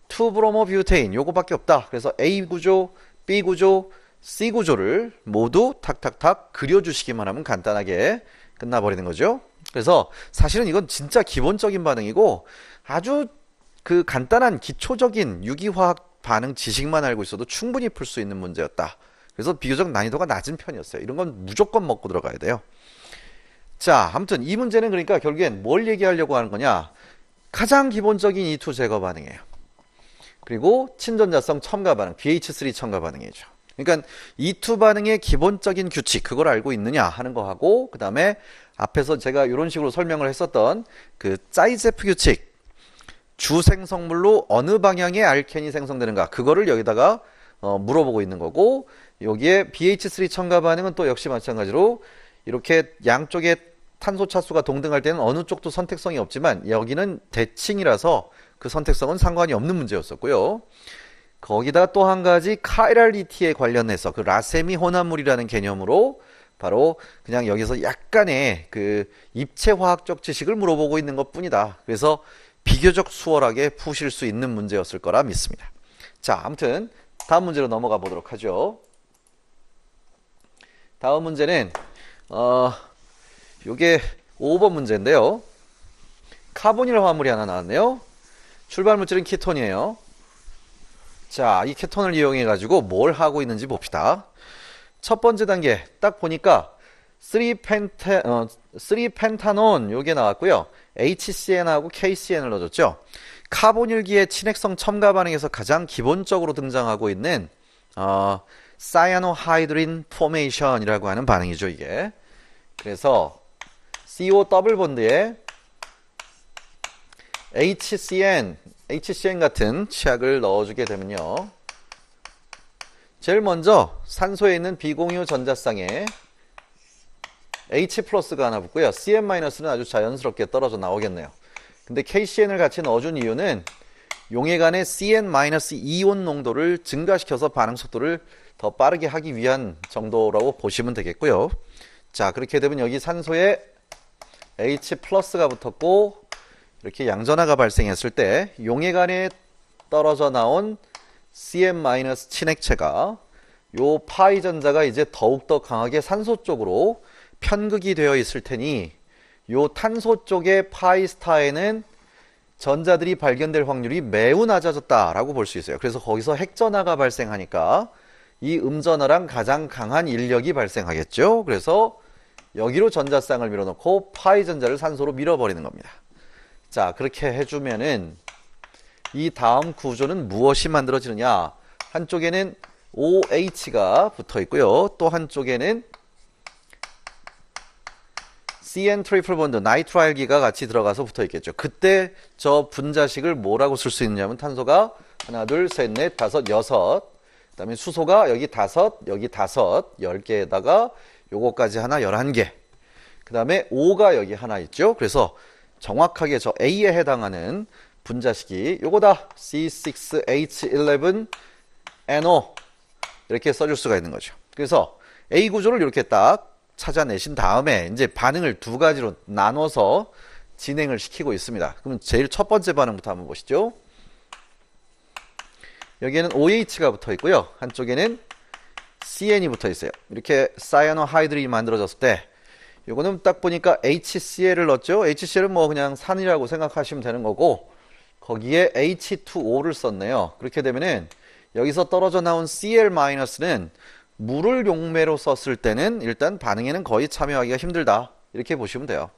2브로모뷰테인 요거밖에 없다. 그래서 A 구조, B 구조, C 구조를 모두 탁탁탁 그려주시기만 하면 간단하게 끝나버리는 거죠. 그래서 사실은 이건 진짜 기본적인 반응이고 아주 그 간단한 기초적인 유기화학 반응 지식만 알고 있어도 충분히 풀 수 있는 문제였다. 그래서 비교적 난이도가 낮은 편이었어요. 이런 건 무조건 먹고 들어가야 돼요. 자, 아무튼 이 문제는 그러니까 결국엔 뭘 얘기하려고 하는 거냐? 가장 기본적인 E2 제거 반응이에요. 그리고 친전자성 첨가 반응, BH3 첨가 반응이죠. 그러니까 E2 반응의 기본적인 규칙, 그걸 알고 있느냐 하는 거 하고, 그 다음에 앞에서 제가 이런 식으로 설명을 했었던 그 짜이제프 규칙, 주생성물로 어느 방향의 알켄이 생성되는가, 그거를 여기다가 물어보고 있는 거고, 여기에 BH3 첨가 반응은 또 역시 마찬가지로 이렇게 양쪽에 탄소 차수가 동등할 때는 어느 쪽도 선택성이 없지만 여기는 대칭이라서 그 선택성은 상관이 없는 문제였었고요. 거기다 또 한 가지 카이랄리티에 관련해서 그 라세미 혼합물이라는 개념으로 바로 그냥 여기서 약간의 그 입체화학적 지식을 물어보고 있는 것 뿐이다. 그래서 비교적 수월하게 푸실 수 있는 문제였을 거라 믿습니다. 자, 아무튼 다음 문제로 넘어가 보도록 하죠. 다음 문제는 요게 5번 문제인데요. 카보닐 화합물이 하나 나왔네요. 출발 물질은 키톤이에요. 자, 이 케톤을 이용해 가지고 뭘 하고 있는지 봅시다. 첫 번째 단계 딱 보니까 3펜타논 요게 나왔고요. HCn하고 KCn을 넣어줬죠. 카보닐기의 친핵성 첨가 반응에서 가장 기본적으로 등장하고 있는 사이아노하이드린 포메이션이라고 하는 반응이죠, 이게. 그래서 CO 더블 본드에 HCn 같은 치약을 넣어주게 되면요. 제일 먼저 산소에 있는 비공유 전자쌍에 H 플러스가 하나 붙고요. CN-는 아주 자연스럽게 떨어져 나오겠네요. 근데 KCn을 같이 넣어준 이유는 용액 안에 CN- 이온 농도를 증가시켜서 반응 속도를 더 빠르게 하기 위한 정도라고 보시면 되겠고요. 자, 그렇게 되면 여기 산소에 H 플러스가 붙었고 이렇게 양전하가 발생했을 때 용액 안에 떨어져 나온 CN- 친액체가 요 파이 전자가 이제 더욱더 강하게 산소 쪽으로 편극이 되어 있을 테니 요 탄소 쪽의 파이 스타에는 전자들이 발견될 확률이 매우 낮아졌다라고 볼 수 있어요. 그래서 거기서 핵전하가 발생하니까 이 음전하랑 가장 강한 인력이 발생하겠죠. 그래서 여기로 전자쌍을 밀어넣고 파이 전자를 산소로 밀어버리는 겁니다. 자, 그렇게 해주면은 이 다음 구조는 무엇이 만들어지느냐? 한쪽에는 OH가 붙어 있고요. 또 한쪽에는 CN 트리플 본드, 나이트라일기가 같이 들어가서 붙어 있겠죠. 그때 저 분자식을 뭐라고 쓸 수 있느냐면 탄소가 하나, 둘, 셋, 넷, 다섯, 여섯. 그 다음에 수소가 여기 다섯, 여기 다섯, 10개에다가 요거까지 하나 11개. 그 다음에 O가 여기 하나 있죠. 그래서 정확하게 저 A에 해당하는 분자식이 요거다. C6H11NO 이렇게 써줄 수가 있는 거죠. 그래서 A 구조를 이렇게 딱 찾아내신 다음에 이제 반응을 두 가지로 나눠서 진행을 시키고 있습니다. 그럼 제일 첫 번째 반응부터 한번 보시죠. 여기에는 OH가 붙어 있고요. 한쪽에는 CN이 붙어 있어요. 이렇게 사이아노하이드린이 만들어졌을 때 요거는 딱 보니까 HCl을 넣었죠. HCl은 뭐 그냥 산이라고 생각하시면 되는 거고 거기에 H2O를 썼네요. 그렇게 되면은 여기서 떨어져 나온 Cl-는 물을 용매로 썼을 때는 일단 반응에는 거의 참여하기가 힘들다. 이렇게 보시면 돼요.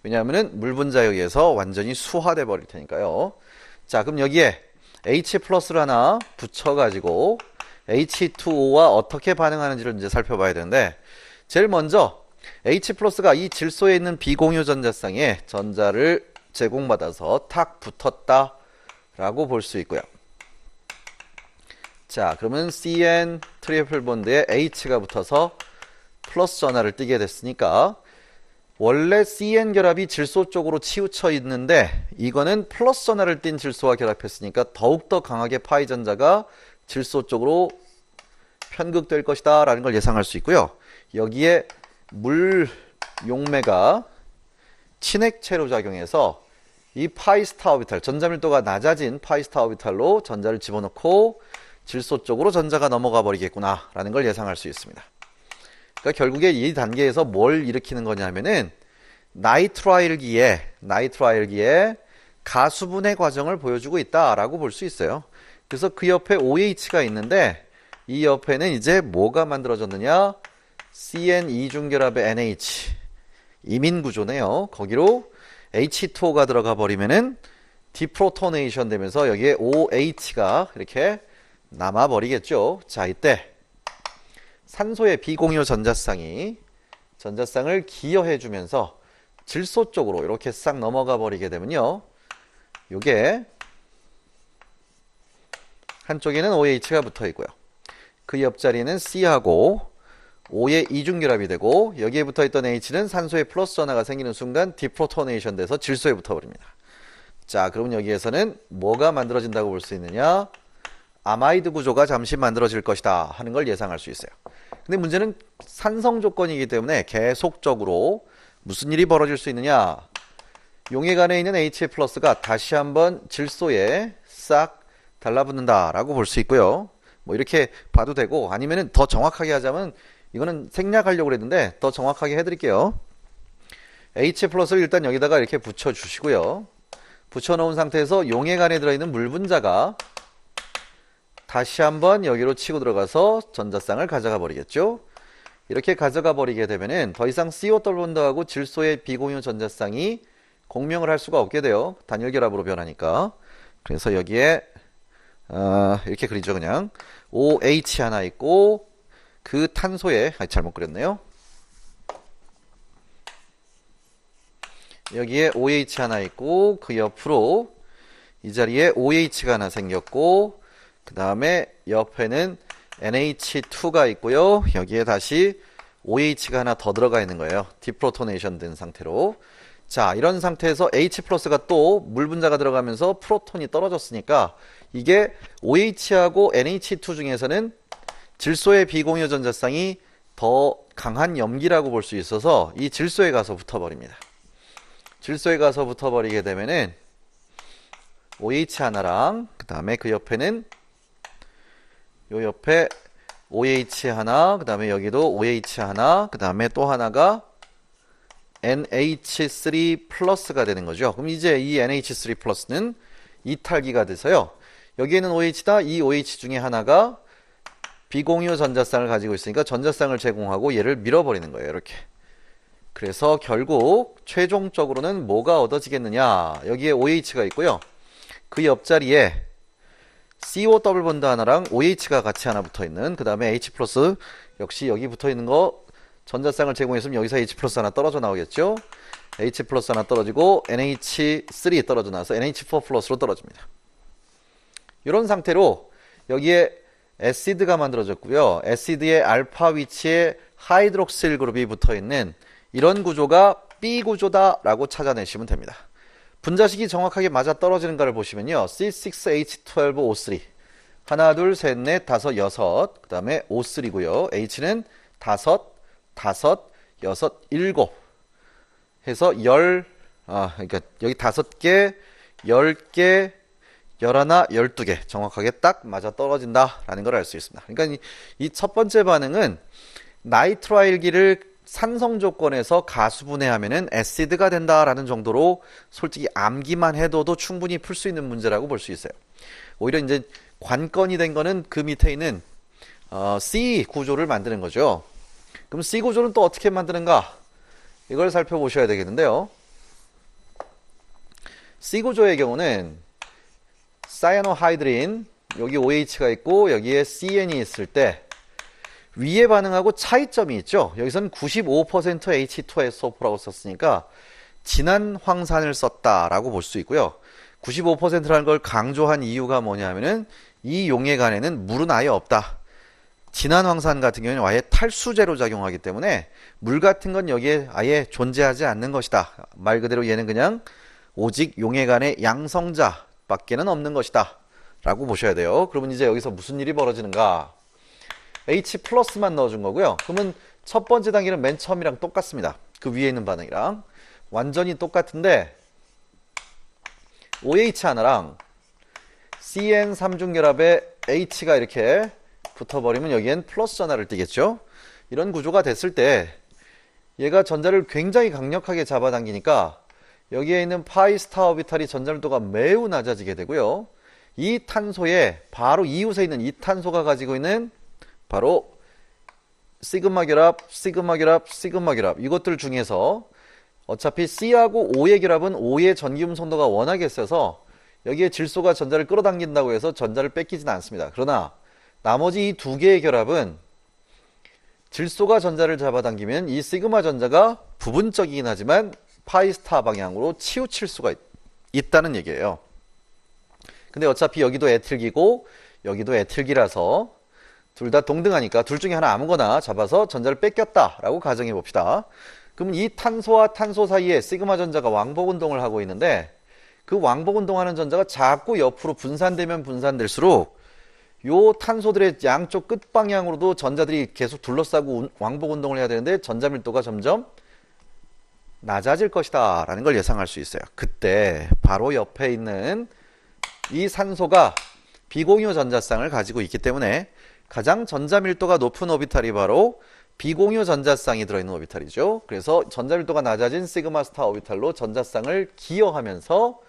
왜냐하면은 물 분자에 의해서 완전히 수화돼 버릴 테니까요. 자, 그럼 여기에 H 플러스를 하나 붙여가지고 H2O와 어떻게 반응하는지를 이제 살펴봐야 되는데, 제일 먼저 H 플러스가 이 질소에 있는 비공유 전자쌍에 전자를 제공받아서 탁 붙었다 라고 볼 수 있고요. 자, 그러면 CN 트리플 본드에 H가 붙어서 플러스 전하를 띠게 됐으니까, 원래 CN 결합이 질소 쪽으로 치우쳐 있는데 이거는 플러스 전하를 띤 질소와 결합했으니까 더욱더 강하게 파이 전자가 질소 쪽으로 편극될 것이다 라는 걸 예상할 수 있고요. 여기에 물 용매가 친액체로 작용해서 이 파이 스타 오비탈, 전자밀도가 낮아진 파이 스타 오비탈로 전자를 집어넣고 질소 쪽으로 전자가 넘어가 버리겠구나 라는 걸 예상할 수 있습니다. 그러니까 결국에 이 단계에서 뭘 일으키는 거냐면은 나이트라일기에 가수분해 과정을 보여주고 있다라고 볼 수 있어요. 그래서 그 옆에 OH가 있는데 이 옆에는 이제 뭐가 만들어졌느냐? CN 이중결합의 NH 이민 구조네요. 거기로 H2O가 들어가 버리면은 디프로토네이션 되면서 여기에 OH가 이렇게 남아 버리겠죠. 자, 이때 산소의 비공유 전자쌍이 전자쌍을 기여해 주면서 질소 쪽으로 이렇게 싹 넘어가 버리게 되면요, 요게 한쪽에는 OH가 붙어 있고요, 그 옆자리는 C하고 O의 이중결합이 되고, 여기에 붙어 있던 H는 산소의 플러스 전하가 생기는 순간 디프로토네이션 돼서 질소에 붙어 버립니다. 자, 그러면 여기에서는 뭐가 만들어진다고 볼 수 있느냐? 아마이드 구조가 잠시 만들어질 것이다 하는 걸 예상할 수 있어요. 근데 문제는 산성 조건이기 때문에 계속적으로 무슨 일이 벌어질 수 있느냐? 용액 안에 있는 HA 플러스가 다시 한번 질소에 싹 달라붙는다 라고 볼 수 있고요. 뭐 이렇게 봐도 되고, 아니면은 더 정확하게 하자면, 이거는 생략하려고 그랬는데 더 정확하게 해드릴게요. HA 플러스를 일단 여기다가 이렇게 붙여주시고요. 붙여놓은 상태에서 용액 안에 들어있는 물 분자가 다시 한번 여기로 치고 들어가서 전자쌍을 가져가 버리겠죠. 이렇게 가져가 버리게 되면은 더 이상 CO 더블 본드하고 질소의 비공유 전자쌍이 공명을 할 수가 없게 돼요. 단일 결합으로 변하니까. 그래서 여기에 이렇게 그리죠. 그냥 OH 하나 있고, 그 탄소에 잘못 그렸네요. 여기에 OH 하나 있고, 그 옆으로 이 자리에 OH가 하나 생겼고, 그 다음에 옆에는 NH2가 있고요. 여기에 다시 OH가 하나 더 들어가 있는 거예요. 디프로토네이션 된 상태로. 자, 이런 상태에서 H 플러스가 또 물 분자가 들어가면서 프로톤이 떨어졌으니까, 이게 OH하고 NH2 중에서는 질소의 비공유 전자쌍이 더 강한 염기라고 볼 수 있어서 이 질소에 가서 붙어버립니다. 질소에 가서 붙어버리게 되면은 OH 하나랑, 그 다음에 그 옆에는 요 옆에 OH 하나, 그 다음에 여기도 OH 하나, 그 다음에 또 하나가 NH3 플러스가 되는 거죠. 그럼 이제 이 NH3 플러스는 이탈기가 돼서요, 여기에는 OH다. 이 OH 중에 하나가 비공유 전자쌍을 가지고 있으니까 전자쌍을 제공하고 얘를 밀어버리는 거예요. 이렇게. 그래서 결국 최종적으로는 뭐가 얻어지겠느냐? 여기에 OH가 있고요, 그 옆자리에 CO 더블 본드 하나랑 OH가 같이 하나 붙어있는, 그 다음에 H 플러스 역시 여기 붙어있는 거 전자쌍을 제공했으면 여기서 H 플러스 하나 떨어져 나오겠죠. H 플러스 하나 떨어지고 NH3 떨어져 나와서 NH4 플러스로 떨어집니다. 이런 상태로 여기에 애시드가 만들어졌고요, 애시드의 알파 위치에 하이드록실 그룹이 붙어있는 이런 구조가 B 구조다 라고 찾아내시면 됩니다. 분자식이 정확하게 맞아 떨어지는가를 보시면요, C6H12O3 하나 둘 셋 넷 다섯 여섯, 그 다음에 O3고요, H는 다섯 여섯 일곱 해서 그러니까 여기 5개 10개 11, 12개 정확하게 딱 맞아 떨어진다 라는 걸 알 수 있습니다. 그러니까 이 첫 번째 반응은 나이트라일기를 산성 조건에서 가수분해하면은 애시드가 된다라는 정도로 솔직히 암기만 해둬도 충분히 풀 수 있는 문제라고 볼 수 있어요. 오히려 이제 관건이 된 거는 그 밑에 있는 C 구조를 만드는 거죠. 그럼 C 구조는 또 어떻게 만드는가? 이걸 살펴보셔야 되겠는데요. C 구조의 경우는 사이아노하이드린, 여기 OH가 있고 여기에 CN이 있을 때 위에 반응하고 차이점이 있죠. 여기서는 95% H2SO4라고 썼으니까 진한 황산을 썼다라고 볼 수 있고요. 95%라는 걸 강조한 이유가 뭐냐면은 이 용액안에는 물은 아예 없다. 진한 황산 같은 경우는 아예 탈수제로 작용하기 때문에 물 같은 건 여기에 아예 존재하지 않는 것이다. 말 그대로 얘는 그냥 오직 용액안의 양성자밖에는 없는 것이다 라고 보셔야 돼요. 그러면 이제 여기서 무슨 일이 벌어지는가? H 플러스만 넣어준 거고요. 그러면 첫 번째 단계는 맨 처음이랑 똑같습니다. 그 위에 있는 반응이랑 완전히 똑같은데 OH 하나랑 CN 3중결합에 H가 이렇게 붙어버리면 여기엔 플러스 전하를 띠겠죠. 이런 구조가 됐을 때 얘가 전자를 굉장히 강력하게 잡아당기니까 여기에 있는 파이 스타 오비탈이 전자밀도가 매우 낮아지게 되고요. 이 탄소에 바로 이웃에 있는 이 탄소가 가지고 있는 바로 시그마 결합, 시그마 결합, 시그마 결합 이것들 중에서 어차피 C하고 O의 결합은 O의 전기음 성도가 워낙에 세서 여기에 질소가 전자를 끌어당긴다고 해서 전자를 뺏기지는 않습니다. 그러나 나머지 이 두 개의 결합은 질소가 전자를 잡아당기면 이 시그마 전자가 부분적이긴 하지만 파이스타 방향으로 치우칠 수가 있다는 얘기예요. 근데 어차피 여기도 에틸기고 여기도 에틸기라서 둘 다 동등하니까 둘 중에 하나 아무거나 잡아서 전자를 뺏겼다라고 가정해 봅시다. 그럼 이 탄소와 탄소 사이에 시그마 전자가 왕복 운동을 하고 있는데 그 왕복 운동하는 전자가 자꾸 옆으로 분산되면 분산될수록 요 탄소들의 양쪽 끝 방향으로도 전자들이 계속 둘러싸고 왕복 운동을 해야 되는데 전자 밀도가 점점 낮아질 것이다 라는 걸 예상할 수 있어요. 그때 바로 옆에 있는 이 산소가 비공유 전자쌍을 가지고 있기 때문에 가장 전자 밀도가 높은 오비탈이 바로 비공유 전자쌍이 들어있는 오비탈이죠. 그래서 전자 밀도가 낮아진 시그마 스타 오비탈로 전자쌍을 기여하면서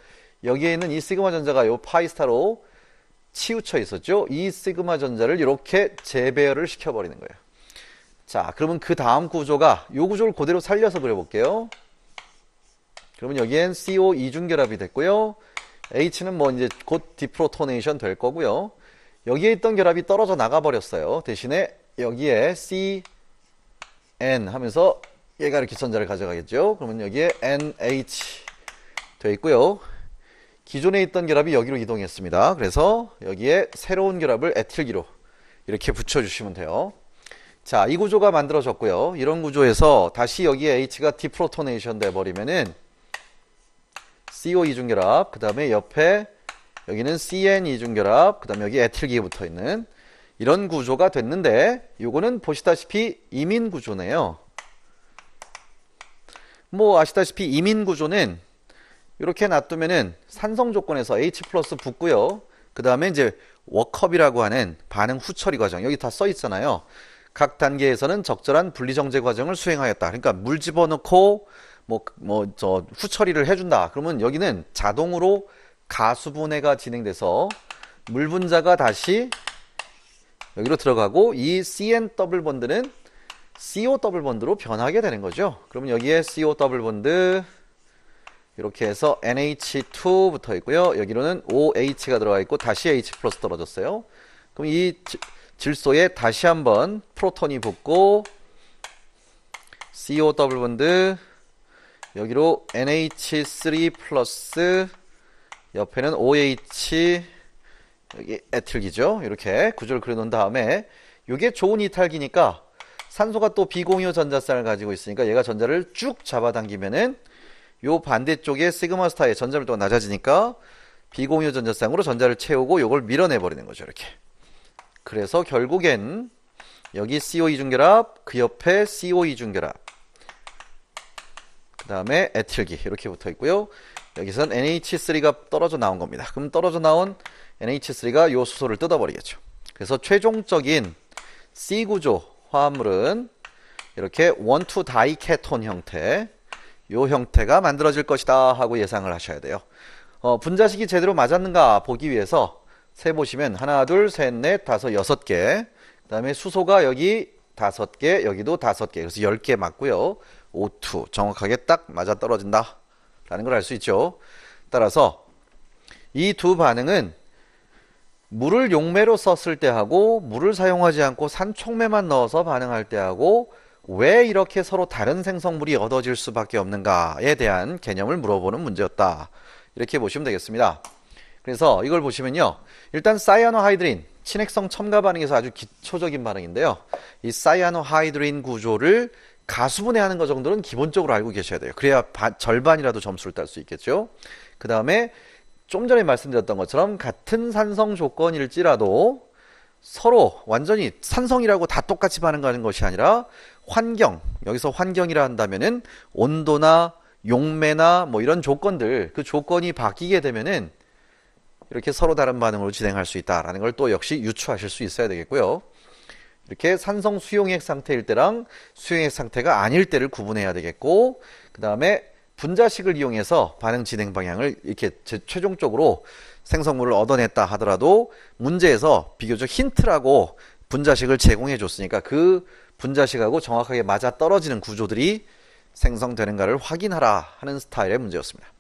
여기에 있는 이 시그마 전자가 요 파이스타로 치우쳐 있었죠. 이 시그마 전자를 이렇게 재배열을 시켜버리는 거예요. 자, 그러면 그 다음 구조가 요 구조를 그대로 살려서 그려볼게요. 그러면 여기엔 CO 이중결합이 됐고요. H는 뭐 이제 곧 디프로토네이션 될 거고요. 여기에 있던 결합이 떨어져 나가버렸어요. 대신에 여기에 CN 하면서 얘가 이렇게 전자를 가져가겠죠. 그러면 여기에 NH 돼 있고요. 기존에 있던 결합이 여기로 이동했습니다. 그래서 여기에 새로운 결합을 에틸기로 이렇게 붙여주시면 돼요. 자, 이 구조가 만들어졌고요. 이런 구조에서 다시 여기에 H가 디프로토네이션 돼버리면은 CO 이중결합, 그 다음에 옆에 여기는 CN 이중결합, 그 다음에 여기 에틸기에 붙어있는 이런 구조가 됐는데 요거는 보시다시피 이민 구조네요. 뭐 아시다시피 이민 구조는 이렇게 놔두면은 산성 조건에서 H 플러스 붙고요. 그 다음에 이제 워크업이라고 하는 반응 후처리 과정 여기 다 써 있잖아요. 각 단계에서는 적절한 분리정제 과정을 수행하였다. 그러니까 물 집어넣고 저 후처리를 해준다. 그러면 여기는 자동으로 가수분해가 진행돼서 물 분자가 다시 여기로 들어가고 이 CN 더블 본드는 CO 더블 본드로 변하게 되는 거죠. 그러면 여기에 CO 더블 본드 이렇게 해서 NH2 붙어 있고요. 여기로는 OH가 들어가 있고 다시 H 플러스 떨어졌어요. 그럼 이 질소에 다시 한번 프로톤이 붙고 CO 더블 본드 여기로 NH3 플러스 옆에는 OH 여기 에틸기죠. 이렇게 구조를 그려놓은 다음에 이게 좋은 이탈기니까 산소가 또 비공유 전자쌍을 가지고 있으니까 얘가 전자를 쭉 잡아당기면은 요 반대쪽에 시그마 스타의 전자 밀도가 낮아지니까 비공유 전자쌍으로 전자를 채우고 요걸 밀어내 버리는 거죠. 이렇게. 그래서 결국엔 여기 CO 이중결합, 그 옆에 CO 이중결합, 그 다음에 에틸기 이렇게 붙어 있고요. 여기선 NH3가 떨어져 나온 겁니다. 그럼 떨어져 나온 NH3가 요 수소를 뜯어버리겠죠. 그래서 최종적인 C 구조 화합물은 이렇게 1,2 다이케톤 형태, 요 형태가 만들어질 것이다 하고 예상을 하셔야 돼요. 분자식이 제대로 맞았는가 보기 위해서 세 보시면 하나, 둘, 셋, 넷, 다섯, 여섯 개. 그 다음에 수소가 여기 5개, 여기도 5개. 그래서 10개 맞고요. O2 정확하게 딱 맞아 떨어진다 라는 걸 알 수 있죠. 따라서 이 두 반응은 물을 용매로 썼을 때 하고 물을 사용하지 않고 산촉매만 넣어서 반응할 때 하고 왜 이렇게 서로 다른 생성물이 얻어질 수밖에 없는가에 대한 개념을 물어보는 문제였다. 이렇게 보시면 되겠습니다. 그래서 이걸 보시면요. 일단 사이아노하이드린, 친핵성 첨가 반응에서 아주 기초적인 반응인데요. 이 사이아노하이드린 구조를 가수분해하는 것 정도는 기본적으로 알고 계셔야 돼요. 그래야 절반이라도 점수를 딸 수 있겠죠. 그 다음에 좀 전에 말씀드렸던 것처럼 같은 산성 조건일지라도 서로 완전히 산성이라고 다 똑같이 반응하는 것이 아니라 환경, 여기서 환경이라 한다면은 온도나 용매나 뭐 이런 조건들, 그 조건이 바뀌게 되면은 이렇게 서로 다른 반응으로 진행할 수 있다라는 걸 또 역시 유추하실 수 있어야 되겠고요. 이렇게 산성 수용액 상태일 때랑 수용액 상태가 아닐 때를 구분해야 되겠고, 그 다음에 분자식을 이용해서 반응 진행 방향을 이렇게 최종적으로 생성물을 얻어냈다 하더라도 문제에서 비교적 힌트라고 분자식을 제공해 줬으니까 그 분자식하고 정확하게 맞아 떨어지는 구조들이 생성되는가를 확인하라 하는 스타일의 문제였습니다.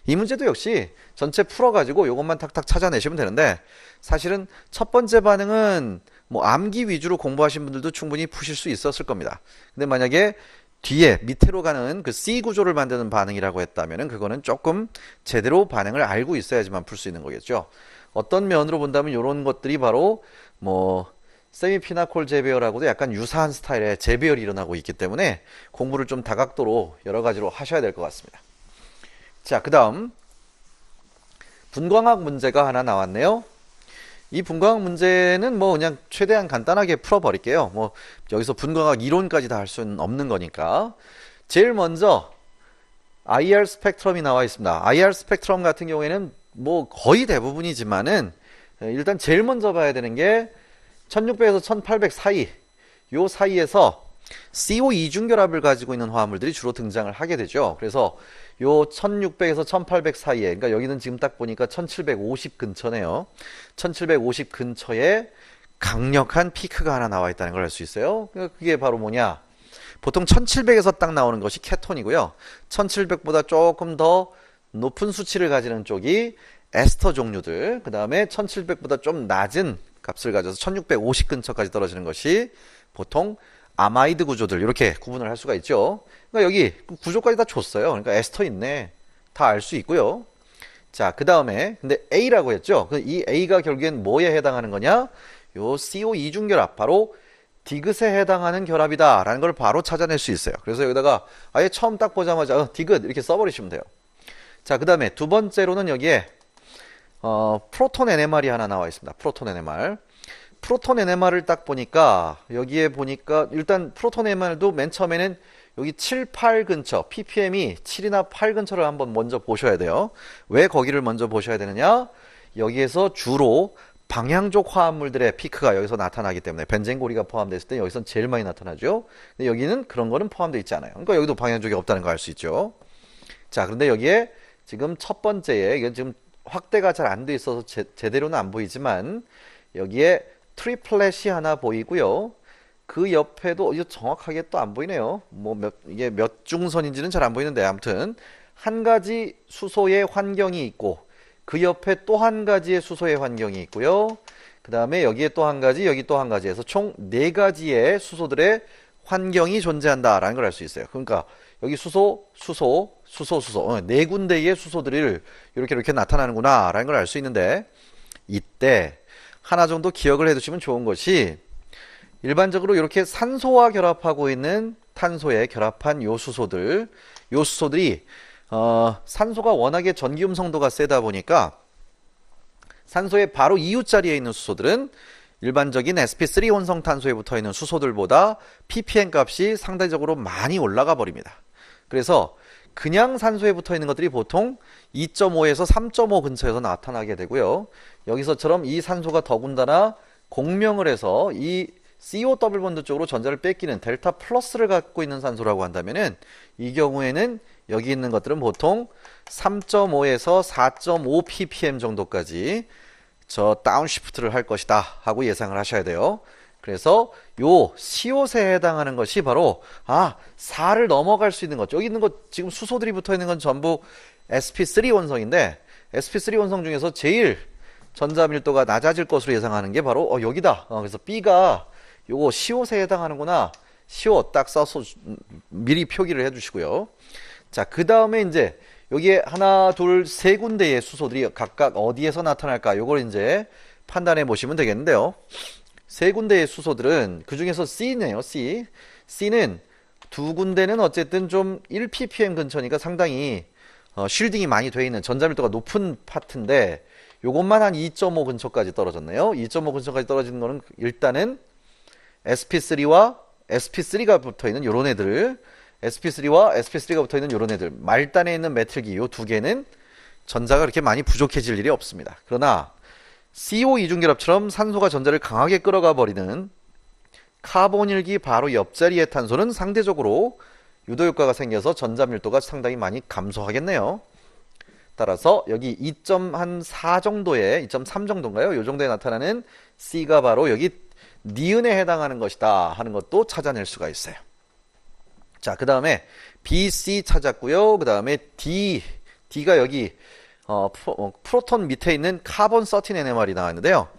이 문제도 역시 전체 풀어가지고 이것만 탁탁 찾아내시면 되는데, 사실은 첫 번째 반응은 뭐 암기 위주로 공부하신 분들도 충분히 푸실 수 있었을 겁니다. 근데 만약에 뒤에 밑으로 가는 그 C 구조를 만드는 반응이라고 했다면은 그거는 조금 제대로 반응을 알고 있어야지만 풀 수 있는 거겠죠. 어떤 면으로 본다면 이런 것들이 바로 뭐 세미피나콜 재배열하고도 약간 유사한 스타일의 재배열이 일어나고 있기 때문에 공부를 좀 다각도로 여러 가지로 하셔야 될 것 같습니다. 자, 그 다음 분광학 문제가 하나 나왔네요. 이 분광학 문제는 뭐 그냥 최대한 간단하게 풀어버릴게요. 뭐 여기서 분광학 이론까지 다 할 수는 없는 거니까. 제일 먼저 IR 스펙트럼이 나와 있습니다. IR 스펙트럼 같은 경우에는 뭐 거의 대부분이지만은 일단 제일 먼저 봐야 되는 게 1600에서 1800 사이, 요 사이에서 CO 이중결합을 가지고 있는 화합물들이 주로 등장을 하게 되죠. 그래서 요 1600에서 1800 사이에, 그러니까 여기는 지금 딱 보니까 1750 근처네요. 1750 근처에 강력한 피크가 하나 나와 있다는 걸 알 수 있어요. 그게 바로 뭐냐? 보통 1700에서 딱 나오는 것이 케톤이고요. 1700보다 조금 더 높은 수치를 가지는 쪽이 에스터 종류들, 그 다음에 1700보다 좀 낮은 값을 가져서 1650 근처까지 떨어지는 것이 보통 아마이드 구조들, 이렇게 구분을 할 수가 있죠. 그러니까 여기 구조까지 다 줬어요. 그러니까 에스터 있네, 다 알 수 있고요. 자, 그 다음에 근데 A라고 했죠. 이 A가 결국엔 뭐에 해당하는 거냐? 요 CO 이중결합, 바로 디귿에 해당하는 결합이다 라는 걸 바로 찾아낼 수 있어요. 그래서 여기다가 아예 처음 딱 보자마자 디귿 이렇게 써버리시면 돼요. 자, 그 다음에 두 번째로는 여기에 프로톤 NMR이 하나 나와 있습니다. 프로톤 NMR. 프로톤 NMR을 딱 보니까 여기에 보니까 일단 프로톤 NMR도 맨 처음에는 여기 7, 8 근처, ppm이 7이나 8 근처를 한번 먼저 보셔야 돼요. 왜 거기를 먼저 보셔야 되느냐? 여기에서 주로 방향족 화합물들의 피크가 여기서 나타나기 때문에 벤젠고리가 포함됐을 때 여기선 제일 많이 나타나죠. 근데 여기는 그런 거는 포함되어 있지 않아요. 그러니까 여기도 방향족이 없다는 거 알 수 있죠. 자, 그런데 여기에 지금 첫 번째에 이게 지금 확대가 잘 안 돼 있어서 제대로는 안 보이지만 여기에 트리플렛이 하나 보이고요. 그 옆에도 이거 정확하게 또 안 보이네요. 뭐 이게 몇 중선인지는 잘 안 보이는데 아무튼 한 가지 수소의 환경이 있고 그 옆에 또 한 가지의 수소의 환경이 있고요. 그 다음에 여기에 또 한 가지, 여기 또 한 가지 해서 총 네 가지의 수소들의 환경이 존재한다라는 걸 알 수 있어요. 그러니까 여기 수소, 네 군데의 수소들을 이렇게 나타나는구나 라는 걸 알 수 있는데, 이때 하나 정도 기억을 해두시면 좋은 것이, 일반적으로 이렇게 산소와 결합하고 있는 탄소에 결합한 요 수소들이 산소가 워낙에 전기음 성도가 세다 보니까 산소의 바로 이웃자리에 있는 수소들은 일반적인 sp3 혼성 탄소에 붙어 있는 수소들보다 ppm 값이 상대적으로 많이 올라가 버립니다. 그래서 그냥 산소에 붙어 있는 것들이 보통 2.5에서 3.5 근처에서 나타나게 되고요. 여기서처럼 이 산소가 더군다나 공명을 해서 이 CO 더블 본드 쪽으로 전자를 뺏기는 델타 플러스를 갖고 있는 산소라고 한다면은, 이 경우에는 여기 있는 것들은 보통 3.5에서 4.5 ppm 정도까지 저 다운시프트를 할 것이다 하고 예상을 하셔야 돼요. 그래서 요 CO에 해당하는 것이 바로 4를 넘어갈 수 있는 것. 여기 있는 것 지금 수소들이 붙어 있는 건 전부 sp3 원성인데 sp3 원성 중에서 제일 전자 밀도가 낮아질 것으로 예상하는 게 바로 여기다. 그래서 B가 요거 C5에 해당하는구나. C5 딱 써서 미리 표기를 해주시고요. 자, 그 다음에 이제 여기에 하나, 둘, 세 군데의 수소들이 각각 어디에서 나타날까? 요걸 이제 판단해 보시면 되겠는데요. 세 군데의 수소들은 그 중에서 C네요. C. C는 두 군데는 어쨌든 좀 1ppm 근처니까 상당히 쉴딩이 많이 돼 있는 전자밀도가 높은 파트인데 요것만 한 2.5 근처까지 떨어졌네요. 2.5 근처까지 떨어지는 거는 일단은 sp3와 sp3가 붙어있는 요런 애들, sp3와 sp3가 붙어있는 요런 애들, 말단에 있는 메틀기 요 두 개는 전자가 그렇게 많이 부족해질 일이 없습니다. 그러나 CO 이중결합처럼 산소가 전자를 강하게 끌어가 버리는 카본일기 바로 옆자리의 탄소는 상대적으로 유도효과가 생겨서 전자밀도가 상당히 많이 감소하겠네요. 따라서 여기 2.4 정도의 2.3 정도인가요? 요 정도에 나타나는 C가 바로 여기 니은에 해당하는 것이다 하는 것도 찾아낼 수가 있어요. 자, 그 다음에 B, C 찾았고요. 그 다음에 D가 여기 프로톤 밑에 있는 카본 13 NMR이 나왔는데요.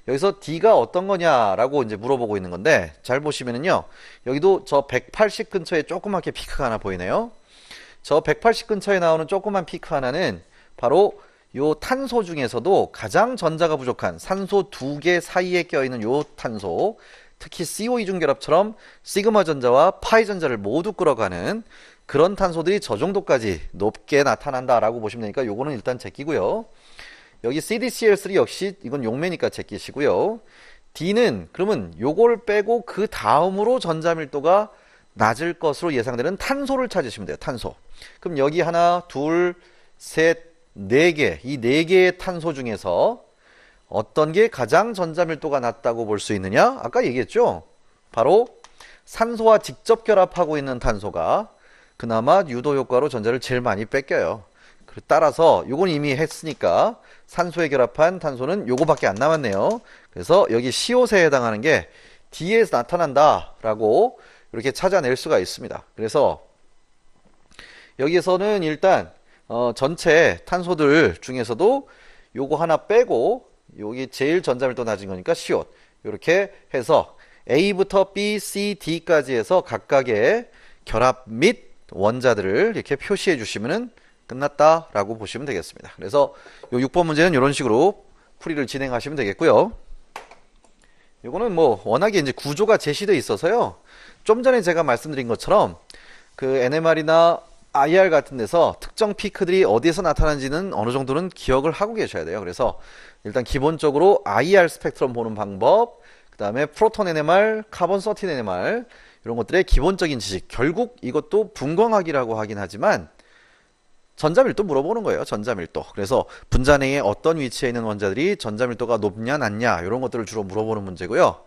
여기서 D가 어떤 거냐라고 이제 물어보고 있는 건데, 잘 보시면은요, 여기도 저 180 근처에 조그맣게 피크가 하나 보이네요. 저 180 근처에 나오는 조그만 피크 하나는 바로 요 탄소 중에서도 가장 전자가 부족한 산소 두 개 사이에 껴있는 요 탄소, 특히 CO 이중결합처럼 시그마 전자와 파이 전자를 모두 끌어가는 그런 탄소들이 저 정도까지 높게 나타난다라고 보시면 되니까 요거는 일단 제끼고요. 여기 CdCl3 역시 이건 용매니까 제끼시고요. D는 그러면 요걸 빼고 그 다음으로 전자밀도가 낮을 것으로 예상되는 탄소를 찾으시면 돼요. 탄소. 그럼 여기 하나, 둘, 셋, 네 개. 이 네 개의 탄소 중에서 어떤 게 가장 전자밀도가 낮다고 볼 수 있느냐? 아까 얘기했죠? 바로 산소와 직접 결합하고 있는 탄소가 그나마 유도 효과로 전자를 제일 많이 뺏겨요. 따라서 요건 이미 했으니까 산소에 결합한 탄소는 요거밖에 안 남았네요. 그래서 여기 C5에 해당하는 게 D에서 나타난다 라고 이렇게 찾아낼 수가 있습니다. 그래서 여기에서는 일단 전체 탄소들 중에서도 요거 하나 빼고 여기 제일 전자밀도 낮은 거니까 C5 이렇게 해서 A부터 B, C, D까지 해서 각각의 결합 및 원자들을 이렇게 표시해 주시면은 끝났다 라고 보시면 되겠습니다. 그래서 요 6번 문제는 이런 식으로 풀이를 진행하시면 되겠고요. 요거는 뭐 워낙에 이제 구조가 제시되어 있어서요. 좀 전에 제가 말씀드린 것처럼 그 NMR이나 IR 같은 데서 특정 피크들이 어디에서 나타나는지는 어느 정도는 기억을 하고 계셔야 돼요. 그래서 일단 기본적으로 IR 스펙트럼 보는 방법, 그 다음에 프로톤 NMR, 카본 13 NMR 이런 것들의 기본적인 지식, 결국 이것도 분광학이라고 하긴 하지만 전자밀도 물어보는 거예요. 전자밀도. 그래서 분자 내에 어떤 위치에 있는 원자들이 전자밀도가 높냐 낮냐 이런 것들을 주로 물어보는 문제고요.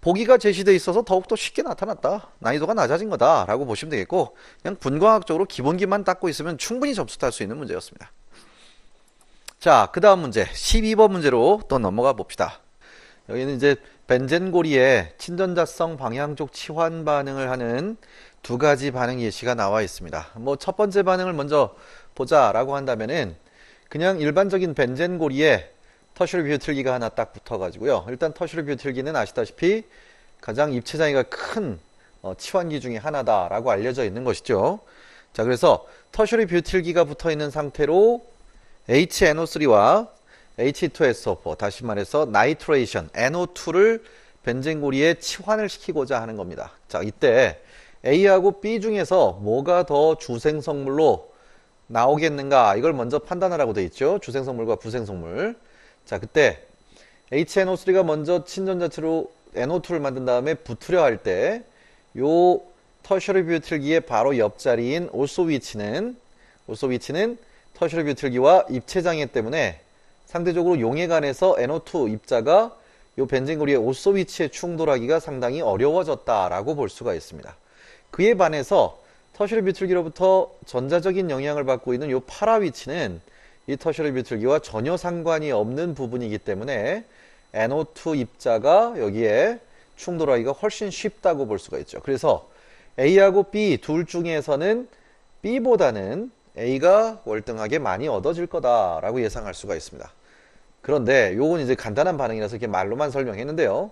보기가 제시되어 있어서 더욱더 쉽게 나타났다. 난이도가 낮아진 거다 라고 보시면 되겠고, 그냥 분광학적으로 기본기만 닦고 있으면 충분히 점수 딸 수 있는 문제였습니다. 자, 그 다음 문제 12번 문제로 또 넘어가 봅시다. 여기는 이제 벤젠고리의 친전자성 방향족 치환 반응을 하는 두 가지 반응 예시가 나와 있습니다. 뭐 첫 번째 반응을 먼저 보자라고 한다면은 그냥 일반적인 벤젠고리에 터슈리 뷰틸기가 하나 딱 붙어가지고요. 일단 터슈리 뷰틸기는 아시다시피 가장 입체 장애가 큰 치환기 중에 하나다라고 알려져 있는 것이죠. 자, 그래서 터슈리 뷰틸기가 붙어 있는 상태로 HNO3와 H2SO4, 다시 말해서 나이트레이션 NO2를 벤젠고리에 치환을 시키고자 하는 겁니다. 자, 이때 A하고 B 중에서 뭐가 더 주생성물로 나오겠는가, 이걸 먼저 판단하라고 돼 있죠. 주생성물과 부생성물. 자, 그때 HNO3가 먼저 친전자체로 NO2를 만든 다음에 붙으려 할 때 요 터셔리 뷰틸기의 바로 옆자리인 올소 위치는 터셔리 뷰틸기와 입체장애 때문에 상대적으로 용해간에서 NO2 입자가 요 벤젠고리의 올소 위치에 충돌하기가 상당히 어려워졌다라고 볼 수가 있습니다. 그에 반해서 터셔리 뷰틸기로부터 전자적인 영향을 받고 있는 요 파라 위치는 이 터셔리 뷰틸기와 전혀 상관이 없는 부분이기 때문에 NO2 입자가 여기에 충돌하기가 훨씬 쉽다고 볼 수가 있죠. 그래서 A하고 B 둘 중에서는 B보다는 A가 월등하게 많이 얻어질 거다라고 예상할 수가 있습니다. 그런데 요건 이제 간단한 반응이라서 이렇게 말로만 설명했는데요.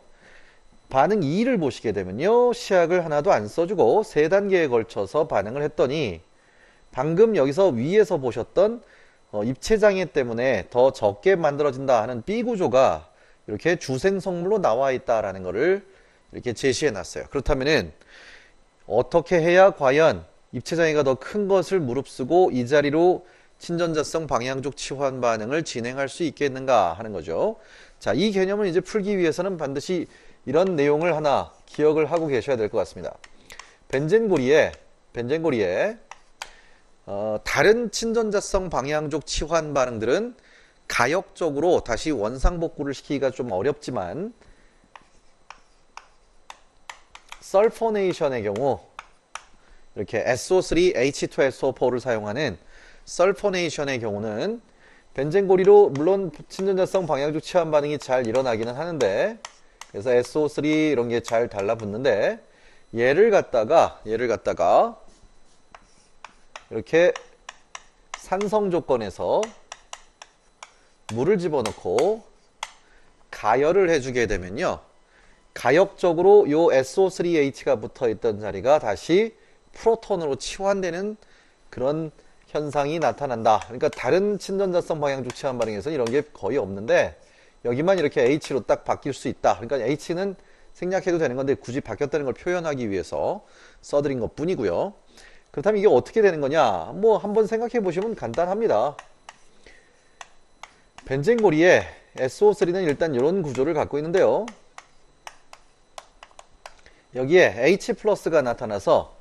반응 2를 보시게 되면요. 시약을 하나도 안 써주고 세 단계에 걸쳐서 반응을 했더니 방금 여기서 위에서 보셨던 입체장애 때문에 더 적게 만들어진다 하는 B 구조가 이렇게 주생성물로 나와 있다라는 것을 이렇게 제시해 놨어요. 그렇다면은 어떻게 해야 과연 입체장애가 더 큰 것을 무릅쓰고 이 자리로 친전자성 방향족 치환 반응을 진행할 수 있겠는가 하는 거죠. 자, 이 개념을 이제 풀기 위해서는 반드시 이런 내용을 하나 기억을 하고 계셔야 될 것 같습니다. 벤젠고리에 다른 친전자성 방향족 치환 반응들은 가역적으로 다시 원상복구를 시키기가 좀 어렵지만 설포네이션의 경우 이렇게 SO3H2SO4를 사용하는 설포네이션의 경우는 벤젠고리로 물론 친전자성 방향족 치환 반응이 잘 일어나기는 하는데 그래서 SO3 이런 게 잘 달라붙는데 얘를 갖다가 이렇게 산성 조건에서 물을 집어넣고 가열을 해주게 되면요. 가역적으로 요 SO3H가 붙어 있던 자리가 다시 프로톤으로 치환되는 그런 현상이 나타난다. 그러니까 다른 친전자성 방향족 치환 반응에서 이런 게 거의 없는데 여기만 이렇게 H로 딱 바뀔 수 있다. 그러니까 H는 생략해도 되는 건데 굳이 바뀌었다는 걸 표현하기 위해서 써드린 것 뿐이고요. 그렇다면 이게 어떻게 되는 거냐? 뭐 한번 생각해 보시면 간단합니다. 벤젠고리에 SO3는 일단 이런 구조를 갖고 있는데요. 여기에 H+가 나타나서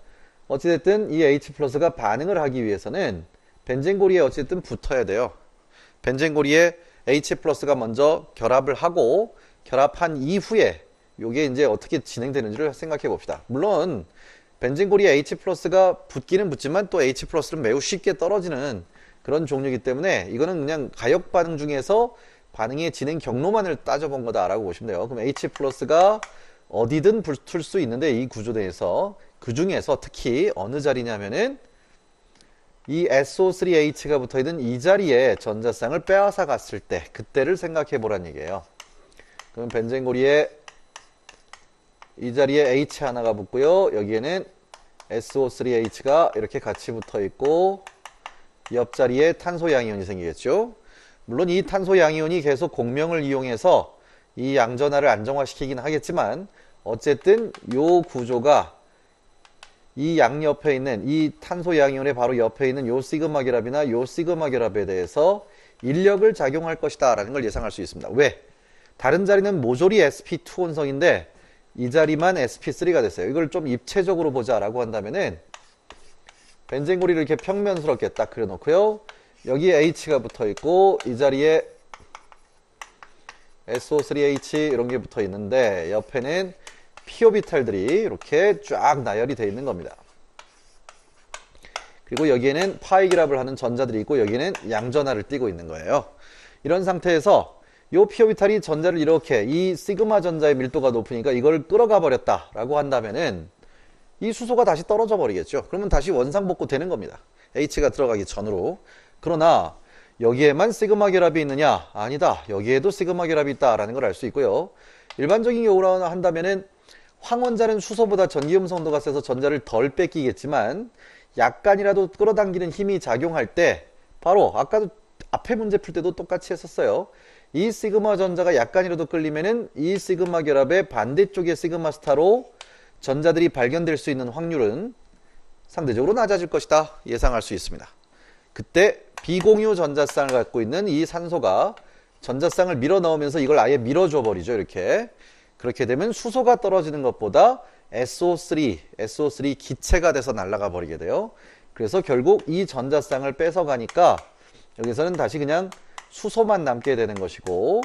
어찌됐든 이 H+가 반응을 하기 위해서는 벤젠고리에 어찌됐든 붙어야 돼요. 벤젠고리에 H+가 먼저 결합을 하고 결합한 이후에 이게 이제 어떻게 진행되는지를 생각해 봅시다. 물론 벤젠고리에 H+가 붙기는 붙지만 또 H+는 매우 쉽게 떨어지는 그런 종류이기 때문에 이거는 그냥 가역 반응 중에서 반응의 진행 경로만을 따져본 거다라고 보시면 돼요. 그럼 H+가 어디든 붙을 수 있는데 이 구조 내에서 그 중에서 특히 어느 자리냐면은 이 SO3H가 붙어있는 이 자리에 전자쌍을 빼앗아 갔을 때 그때를 생각해 보란 얘기예요. 그럼 벤젠고리에 이 자리에 H 하나가 붙고요. 여기에는 SO3H가 이렇게 같이 붙어 있고 옆자리에 탄소 양이온이 생기겠죠. 물론 이 탄소 양이온이 계속 공명을 이용해서 이 양전하를 안정화시키긴 하겠지만 어쨌든 요 구조가 이 양옆에 있는 이 탄소 양이온의 바로 옆에 있는 요 시그마 결합이나 요 시그마 결합에 대해서 인력을 작용할 것이다 라는 걸 예상할 수 있습니다. 왜? 다른 자리는 모조리 sp2 혼성인데 이 자리만 sp3가 됐어요. 이걸 좀 입체적으로 보자 라고 한다면은 벤젠고리를 이렇게 평면스럽게 딱 그려놓고요. 여기에 H가 붙어 있고 이 자리에 SO3H 이런 게 붙어 있는데 옆에는 피오비탈들이 이렇게 쫙 나열이 되어 있는 겁니다. 그리고 여기에는 파이 결합을 하는 전자들이 있고 여기에는 양전하를 띠고 있는 거예요. 이런 상태에서 이 피오비탈이 전자를 이렇게 이 시그마 전자의 밀도가 높으니까 이걸 끌어가 버렸다 라고 한다면은 이 수소가 다시 떨어져 버리겠죠. 그러면 다시 원상복구 되는 겁니다. H가 들어가기 전으로. 그러나 여기에만 시그마 결합이 있느냐? 아니다. 여기에도 시그마 결합이 있다라는 걸 알 수 있고요. 일반적인 경우로 한다면은 황원자는 수소보다 전기음 성도가 세서 전자를 덜 뺏기겠지만 약간이라도 끌어당기는 힘이 작용할 때 바로 아까도 앞에 문제 풀 때도 똑같이 했었어요. 이 시그마 전자가 약간이라도 끌리면은 이 시그마 결합의 반대쪽의 시그마 스타로 전자들이 발견될 수 있는 확률은 상대적으로 낮아질 것이다 예상할 수 있습니다. 그때 비공유 전자쌍을 갖고 있는 이 산소가 전자쌍을 밀어 넣으면서 이걸 아예 밀어줘 버리죠. 이렇게. 그렇게 되면 수소가 떨어지는 것보다 SO3 기체가 돼서 날아가 버리게 돼요. 그래서 결국 이 전자쌍을 뺏어가니까 여기서는 다시 그냥 수소만 남게 되는 것이고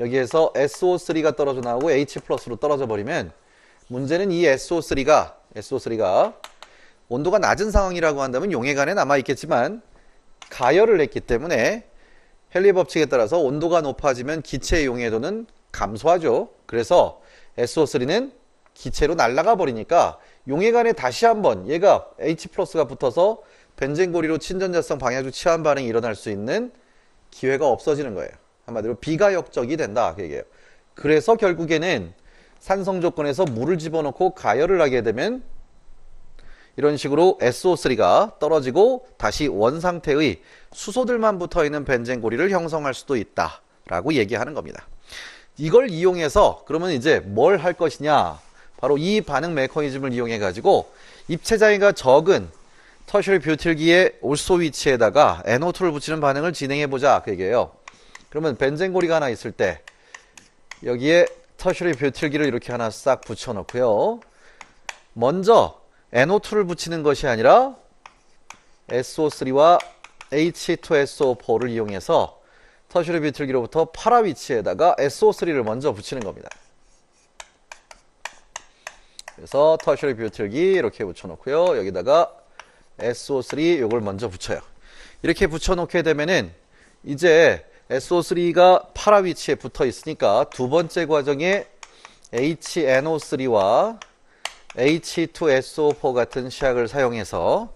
여기에서 SO3가 떨어져 나오고 H+로 떨어져 버리면 문제는 이 SO3가 온도가 낮은 상황이라고 한다면 용해관에 남아 있겠지만 가열을 했기 때문에 헨리 법칙에 따라서 온도가 높아지면 기체의 용해도는 감소하죠. 그래서 SO3는 기체로 날아가 버리니까 용해관에 다시 한번 얘가 H+가 붙어서 벤젠고리로 친전자성 방향족 치환 반응이 일어날 수 있는 기회가 없어지는 거예요. 한마디로 비가역적이 된다 그 얘기예요. 그래서 결국에는 산성 조건에서 물을 집어넣고 가열을 하게 되면 이런 식으로 SO3가 떨어지고 다시 원상태의 수소들만 붙어있는 벤젠고리를 형성할 수도 있다라고 얘기하는 겁니다. 이걸 이용해서 그러면 이제 뭘 할 것이냐, 바로 이 반응 메커니즘을 이용해 가지고 입체장애가 적은 터셔리 뷰틸기의 올소 위치에다가 NO2를 붙이는 반응을 진행해 보자 그 얘기예요. 그러면 벤젠고리가 하나 있을 때 여기에 터셔리 뷰틸기를 이렇게 하나 싹 붙여 놓고요. 먼저 NO2를 붙이는 것이 아니라 SO3와 H2SO4를 이용해서 터셔리 뷰틸기로부터 파라 위치에다가 SO3를 먼저 붙이는 겁니다. 그래서 터셔리 뷰틸기 이렇게 붙여놓고요. 여기다가 SO3 요걸 먼저 붙여요. 이렇게 붙여놓게 되면은 이제 SO3가 파라 위치에 붙어 있으니까 두 번째 과정에 HNO3와 H2SO4 같은 시약을 사용해서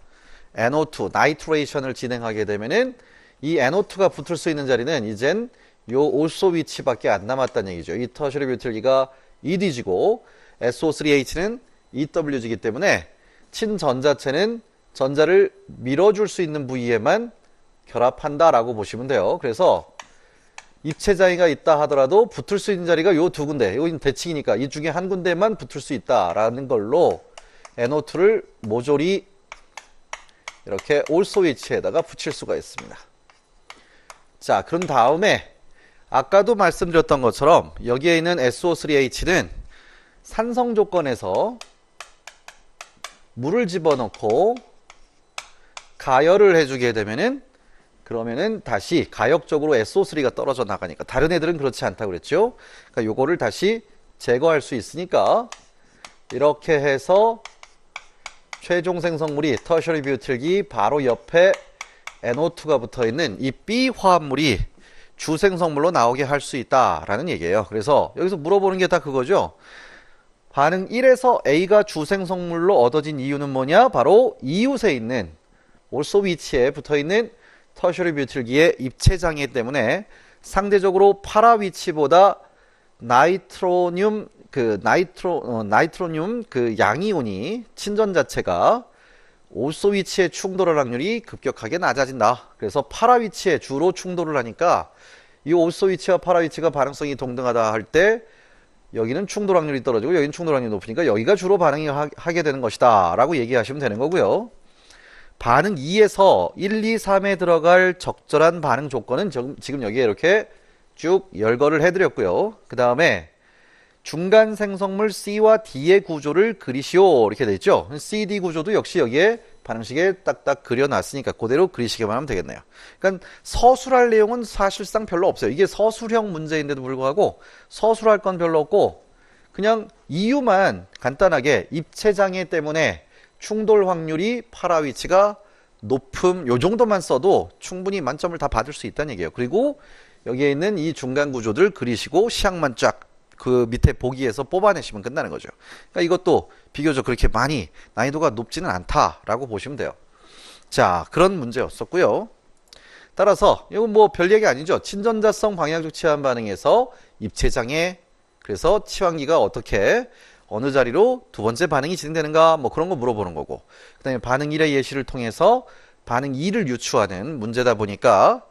NO2, 나이트레이션을 진행하게 되면은 이 NO2가 붙을 수 있는 자리는 이젠 요 올소 위치밖에 안 남았다는 얘기죠. 이 터셔리 뷰틸기가 EDG고 SO3H는 EWG이기 때문에 친전자체는 전자를 밀어줄 수 있는 부위에만 결합한다라고 보시면 돼요. 그래서 입체장애가 있다 하더라도 붙을 수 있는 자리가 요 두 군데, 여기는 대칭이니까 이 중에 한 군데만 붙을 수 있다라는 걸로 NO2를 모조리 이렇게 올소 위치에다가 붙일 수가 있습니다. 자, 그런 다음에 아까도 말씀드렸던 것처럼 여기에 있는 SO3H는 산성 조건에서 물을 집어넣고 가열을 해주게 되면은 그러면은 다시 가역적으로 SO3가 떨어져 나가니까 다른 애들은 그렇지 않다고 그랬죠. 그러니까 요거를 다시 제거할 수 있으니까 이렇게 해서 최종 생성물이 터셔리 뷰틸기 바로 옆에 NO2가 붙어있는 이 B 화합물이 주생성물로 나오게 할 수 있다라는 얘기예요. 그래서 여기서 물어보는 게 다 그거죠. 반응 1에서 A가 주생성물로 얻어진 이유는 뭐냐? 바로 이웃에 있는 올소 위치에 붙어있는 터셔리 뷰틸기의 입체장애 때문에 상대적으로 파라 위치보다 나이트로늄 그 양이온이 친전 자체가 올소 위치의 충돌할 확률이 급격하게 낮아진다. 그래서 파라 위치에 주로 충돌을 하니까 이 올소 위치와 파라 위치가 반응성이 동등하다 할 때 여기는 충돌 확률이 떨어지고 여기는 충돌 확률이 높으니까 여기가 주로 반응하게 되는 것이다 라고 얘기하시면 되는 거고요. 반응 2에서 1, 2, 3에 들어갈 적절한 반응 조건은 지금 여기에 이렇게 쭉 열거를 해드렸고요. 그 다음에 중간 생성물 C와 D의 구조를 그리시오 이렇게 돼 있죠. CD 구조도 역시 여기에 반응식에 딱딱 그려놨으니까 그대로 그리시기만 하면 되겠네요. 그러니까 서술할 내용은 사실상 별로 없어요. 이게 서술형 문제인데도 불구하고 서술할 건 별로 없고 그냥 이유만 간단하게 입체장애 때문에 충돌 확률이 파라 위치가 높음 요 정도만 써도 충분히 만점을 다 받을 수 있다는 얘기예요. 그리고 여기에 있는 이 중간 구조들 그리시고 시약만 쫙 그 밑에 보기에서 뽑아내시면 끝나는 거죠. 그러니까 이것도 비교적 그렇게 많이 난이도가 높지는 않다라고 보시면 돼요. 자, 그런 문제였었고요. 따라서 이건 뭐 별 얘기 아니죠. 친전자성 방향적 치환 반응에서 입체장애, 그래서 치환기가 어떻게 어느 자리로 두 번째 반응이 진행되는가 뭐 그런 거 물어보는 거고, 그 다음에 반응 1의 예시를 통해서 반응 2를 유추하는 문제다 보니까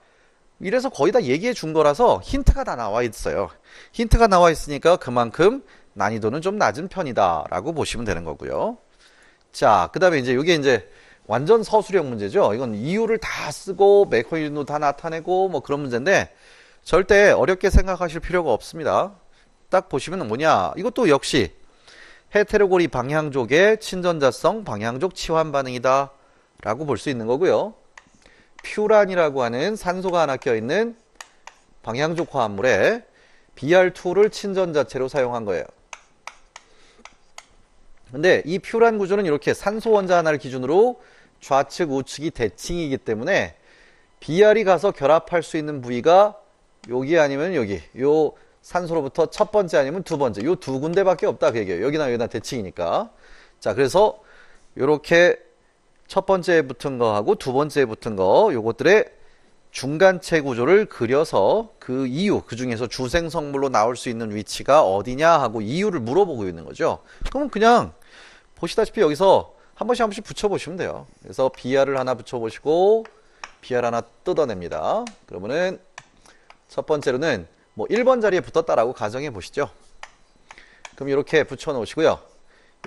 이래서 거의 다 얘기해 준 거라서 힌트가 다 나와 있어요. 힌트가 나와 있으니까 그만큼 난이도는 좀 낮은 편이다 라고 보시면 되는 거고요. 자, 그 다음에 이제 이게 이제 완전 서술형 문제죠. 이건 이유를 다 쓰고 메커니즘도 다 나타내고 뭐 그런 문제인데 절대 어렵게 생각하실 필요가 없습니다. 딱 보시면 뭐냐, 이것도 역시 헤테로고리 방향족의 친전자성 방향족 치환 반응이다 라고 볼 수 있는 거고요. 퓨란이라고 하는 산소가 하나 껴있는 방향족 화합물에 Br2를 친전자체로 사용한 거예요. 근데 이 퓨란 구조는 이렇게 산소 원자 하나를 기준으로 좌측 우측이 대칭이기 때문에 Br이 가서 결합할 수 있는 부위가 여기 아니면 여기, 요 산소로부터 첫 번째 아니면 두 번째, 요 두 군데밖에 없다 그 얘기예요. 여기나 여기나 대칭이니까. 자, 그래서 요렇게 첫 번째에 붙은 거하고 두 번째에 붙은 거 요것들의 중간체 구조를 그려서 그 이유, 그 중에서 주생성물로 나올 수 있는 위치가 어디냐 하고 이유를 물어보고 있는 거죠. 그러면 그냥 보시다시피 여기서 한 번씩 붙여보시면 돼요. 그래서 BR을 하나 붙여보시고 BR 하나 뜯어냅니다. 그러면은 첫 번째로는 뭐 1번 자리에 붙었다라고 가정해 보시죠. 그럼 이렇게 붙여 놓으시고요.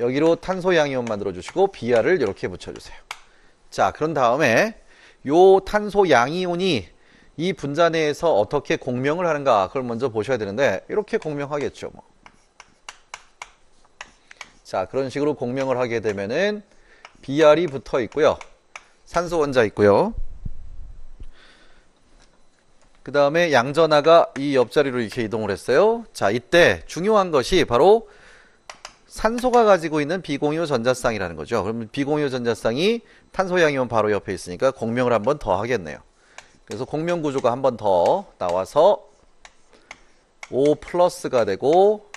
여기로 탄소 양이온 만들어 주시고 BR을 이렇게 붙여주세요. 자, 그런 다음에 요 탄소 양이온이 이 분자 내에서 어떻게 공명을 하는가 그걸 먼저 보셔야 되는데 이렇게 공명하겠죠. 뭐. 자, 그런 식으로 공명을 하게 되면은 BR이 붙어 있고요. 산소 원자 있고요. 그 다음에 양전하가 이 옆자리로 이렇게 이동을 했어요. 자, 이때 중요한 것이 바로 산소가 가지고 있는 비공유 전자쌍이라는 거죠. 그러면 비공유 전자쌍이 탄소 양이온 바로 옆에 있으니까 공명을 한 번 더 하겠네요. 그래서 공명 구조가 한 번 더 나와서 O 플러스가 되고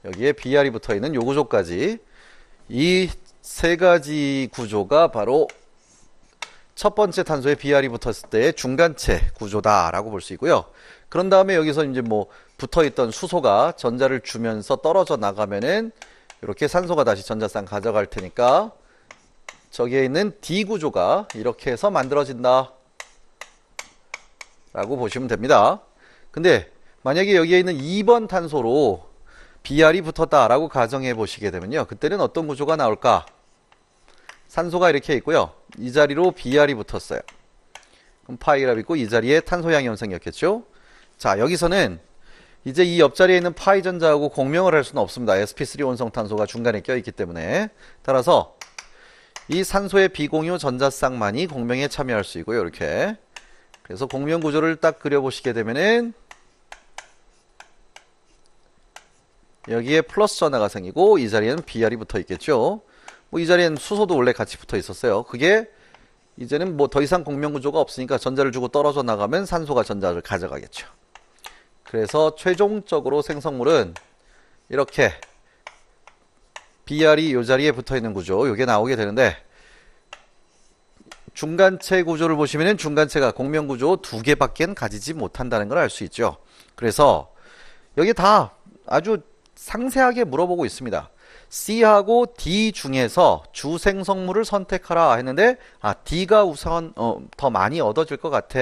여기에 BR이 붙어 있는 요 구조까지 이 세 가지 구조가 바로 첫 번째 탄소에 BR이 붙었을 때의 중간체 구조다라고 볼 수 있고요. 그런 다음에 여기서 이제 뭐 붙어 있던 수소가 전자를 주면서 떨어져 나가면은 이렇게 산소가 다시 전자쌍 가져갈 테니까 저기에 있는 D 구조가 이렇게 해서 만들어진다 라고 보시면 됩니다. 근데 만약에 여기에 있는 2번 탄소로 BR이 붙었다라고 가정해 보시게 되면요. 그때는 어떤 구조가 나올까? 산소가 이렇게 있고요. 이 자리로 BR이 붙었어요. 그럼 파이랍 있고 이 자리에 탄소 양이온 생겼겠죠? 자, 여기서는 이제 이 옆자리에 있는 파이 전자하고 공명을 할 수는 없습니다. sp3 원성 탄소가 중간에 껴있기 때문에. 따라서 이 산소의 비공유 전자쌍만이 공명에 참여할 수 있고요. 이렇게. 그래서 공명 구조를 딱 그려보시게 되면은 여기에 플러스 전하가 생기고 이 자리에는 BR이 붙어 있겠죠. 뭐 이 자리에는 수소도 원래 같이 붙어 있었어요. 그게 이제는 뭐 더 이상 공명 구조가 없으니까 전자를 주고 떨어져 나가면 산소가 전자를 가져가겠죠. 그래서 최종적으로 생성물은 이렇게 BR이 이 자리에 붙어 있는 구조, 이게 나오게 되는데 중간체 구조를 보시면은 중간체가 공명 구조 2개밖에 가지지 못한다는 걸 알 수 있죠. 그래서 여기 다 아주 상세하게 물어보고 있습니다. C하고 D 중에서 주생성물을 선택하라 했는데 D가 우선 더 많이 얻어질 것 같아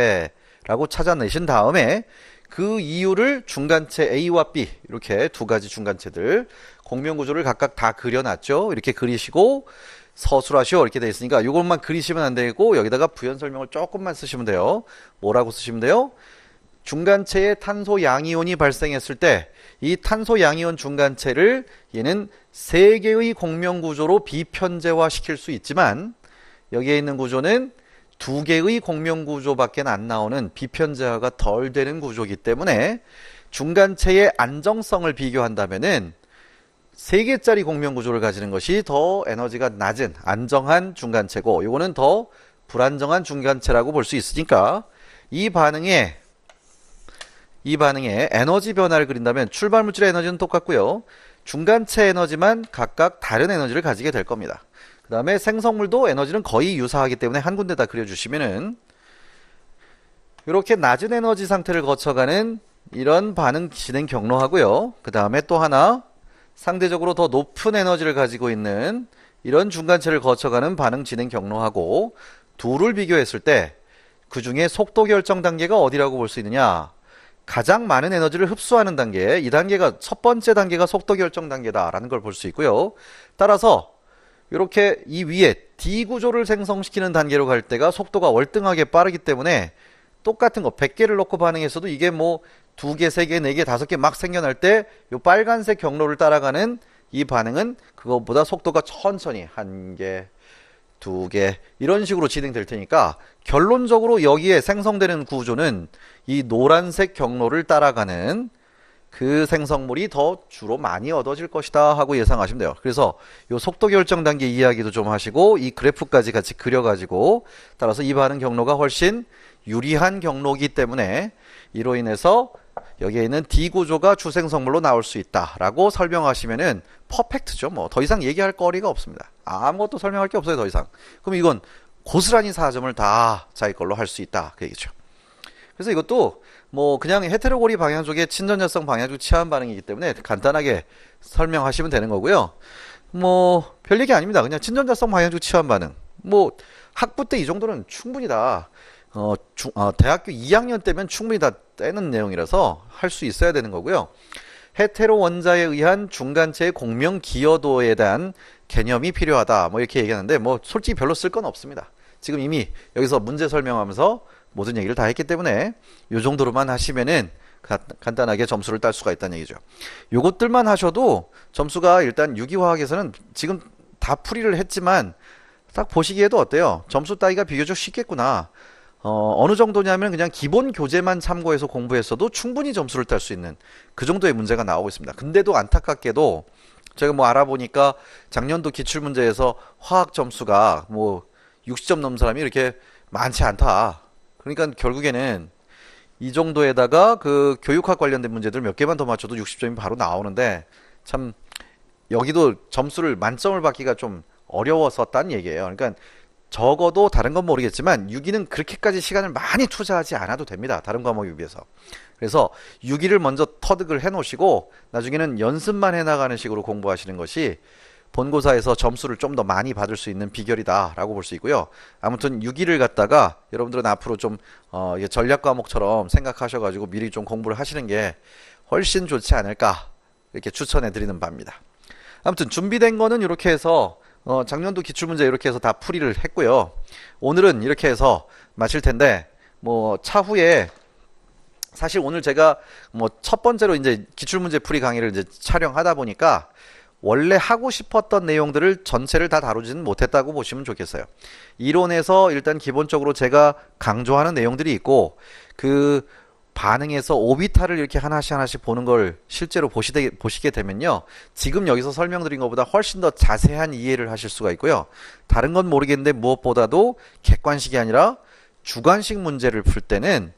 라고 찾아내신 다음에 그 이유를 중간체 A와 B 이렇게 두 가지 중간체들 공명 구조를 각각 다 그려놨죠. 이렇게 그리시고 서술하시오 이렇게 되어 있으니까 이것만 그리시면 안 되고 여기다가 부연 설명을 조금만 쓰시면 돼요. 뭐라고 쓰시면 돼요? 중간체에 탄소 양이온이 발생했을 때 이 탄소 양이온 중간체를 얘는 3개의 공명 구조로 비편제화 시킬 수 있지만 여기에 있는 구조는 2개의 공명 구조밖에 안 나오는 비편제화가 덜 되는 구조이기 때문에 중간체의 안정성을 비교한다면은 3개짜리 공명 구조를 가지는 것이 더 에너지가 낮은 안정한 중간체고 요거는 더 불안정한 중간체라고 볼 수 있으니까 이 반응에 에너지 변화를 그린다면 출발 물질의 에너지는 똑같고요. 중간체 에너지만 각각 다른 에너지를 가지게 될 겁니다. 그 다음에 생성물도 에너지는 거의 유사하기 때문에 한 군데다 그려주시면은 이렇게 낮은 에너지 상태를 거쳐가는 이런 반응 진행 경로하고요. 그 다음에 또 하나 상대적으로 더 높은 에너지를 가지고 있는 이런 중간체를 거쳐가는 반응 진행 경로하고 둘을 비교했을 때 그 중에 속도 결정 단계가 어디라고 볼 수 있느냐? 가장 많은 에너지를 흡수하는 단계, 이 단계가 첫 번째 단계가 속도 결정 단계다라는 걸 볼 수 있고요. 따라서 이렇게 이 위에 D 구조를 생성시키는 단계로 갈 때가 속도가 월등하게 빠르기 때문에 똑같은 거 100개를 넣고 반응했어도 이게 뭐 2개, 3개, 4개, 5개 막 생겨날 때 이 빨간색 경로를 따라가는 이 반응은 그것보다 속도가 천천히 1개, 2개 이런 식으로 진행될 테니까 결론적으로 여기에 생성되는 구조는 이 노란색 경로를 따라가는 그 생성물이 더 주로 많이 얻어질 것이다 하고 예상하시면 돼요. 그래서 이 속도 결정 단계 이야기도 좀 하시고 이 그래프까지 같이 그려가지고 따라서 이 반응 경로가 훨씬 유리한 경로이기 때문에 이로 인해서 여기에 있는 D 구조가 주생성물로 나올 수 있다라고 설명하시면은 퍼펙트죠. 뭐 더 이상 얘기할 거리가 없습니다. 아무것도 설명할 게 없어요. 더 이상. 그럼 이건 고스란히 4점을 다 자기 걸로 할 수 있다. 그 얘기죠. 그래서 이것도 뭐 그냥 헤테로고리 방향족의 친전자성 방향족 치환 반응이기 때문에 간단하게 설명하시면 되는 거고요. 뭐 별 얘기 아닙니다. 그냥 친전자성 방향족 치환 반응. 뭐 학부 때 이 정도는 충분히 다 대학교 2학년 때면 충분히 다 떼는 내용이라서 할 수 있어야 되는 거고요. 헤테로 원자에 의한 중간체의 공명 기여도에 대한 개념이 필요하다. 뭐 이렇게 얘기하는데 뭐 솔직히 별로 쓸 건 없습니다. 지금 이미 여기서 문제 설명하면서 모든 얘기를 다 했기 때문에 이 정도로만 하시면은 간단하게 점수를 딸 수가 있다는 얘기죠. 요것들만 하셔도 점수가 일단 유기화학에서는 지금 다 풀이를 했지만 딱 보시기에도 어때요? 점수 따기가 비교적 쉽겠구나. 어느 정도냐면 그냥 기본 교재만 참고해서 공부했어도 충분히 점수를 딸 수 있는 그 정도의 문제가 나오고 있습니다. 근데도 안타깝게도 제가 뭐 알아보니까 작년도 기출문제에서 화학 점수가 뭐 60점 넘는 사람이 이렇게 많지 않다. 그러니까 결국에는 이 정도에다가 그 교육학 관련된 문제들 몇 개만 더 맞춰도 60점이 바로 나오는데 참 여기도 점수를 만점을 받기가 좀 어려웠었다는 얘기예요. 그러니까 적어도 다른 건 모르겠지만 6위는 그렇게까지 시간을 많이 투자하지 않아도 됩니다. 다른 과목에 비해서. 그래서 6위를 먼저 터득을 해 놓으시고 나중에는 연습만 해 나가는 식으로 공부하시는 것이 본고사에서 점수를 좀 더 많이 받을 수 있는 비결이다 라고 볼 수 있고요. 아무튼 6위를 갖다가 여러분들은 앞으로 좀 이게 전략 과목처럼 생각하셔가지고 미리 좀 공부를 하시는 게 훨씬 좋지 않을까 이렇게 추천해 드리는 바입니다. 아무튼 준비된 거는 이렇게 해서 작년도 기출문제 이렇게 해서 다 풀이를 했고요. 오늘은 이렇게 해서 마칠 텐데 뭐 차후에 사실 오늘 제가 뭐 첫 번째로 이제 기출문제 풀이 강의를 이제 촬영하다 보니까 원래 하고 싶었던 내용들을 전체를 다 다루지는 못했다고 보시면 좋겠어요. 이론에서 일단 기본적으로 제가 강조하는 내용들이 있고 그 반응에서 오비탈을 이렇게 하나씩 보는 걸 실제로 보시게 되면요. 지금 여기서 설명드린 것보다 훨씬 더 자세한 이해를 하실 수가 있고요. 다른 건 모르겠는데 무엇보다도 객관식이 아니라 주관식 문제를 풀 때는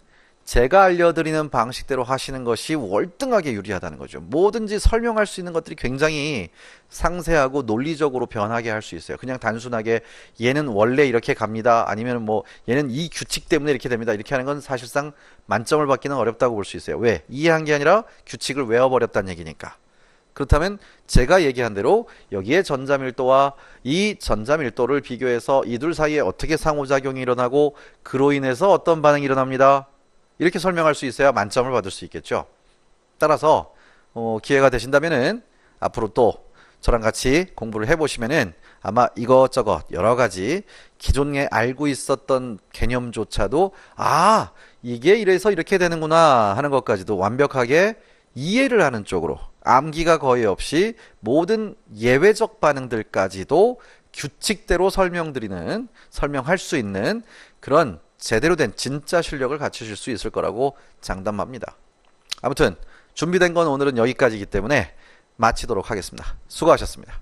제가 알려드리는 방식대로 하시는 것이 월등하게 유리하다는 거죠. 뭐든지 설명할 수 있는 것들이 굉장히 상세하고 논리적으로 변하게 할 수 있어요. 그냥 단순하게 얘는 원래 이렇게 갑니다. 아니면 뭐 얘는 이 규칙 때문에 이렇게 됩니다. 이렇게 하는 건 사실상 만점을 받기는 어렵다고 볼 수 있어요. 왜? 이해한 게 아니라 규칙을 외워버렸다는 얘기니까. 그렇다면 제가 얘기한 대로 여기에 전자밀도와 이 전자밀도를 비교해서 이 둘 사이에 어떻게 상호작용이 일어나고 그로 인해서 어떤 반응이 일어납니다. 이렇게 설명할 수 있어야 만점을 받을 수 있겠죠. 따라서 기회가 되신다면은 앞으로 또 저랑 같이 공부를 해보시면은 아마 이것저것 여러 가지 기존에 알고 있었던 개념조차도 아 이게 이래서 이렇게 되는구나 하는 것까지도 완벽하게 이해를 하는 쪽으로 암기가 거의 없이 모든 예외적 반응들까지도 규칙대로 설명할 수 있는 그런 제대로 된 진짜 실력을 갖추실 수 있을 거라고 장담합니다. 아무튼 준비된 건 오늘은 여기까지이기 때문에 마치도록 하겠습니다. 수고하셨습니다.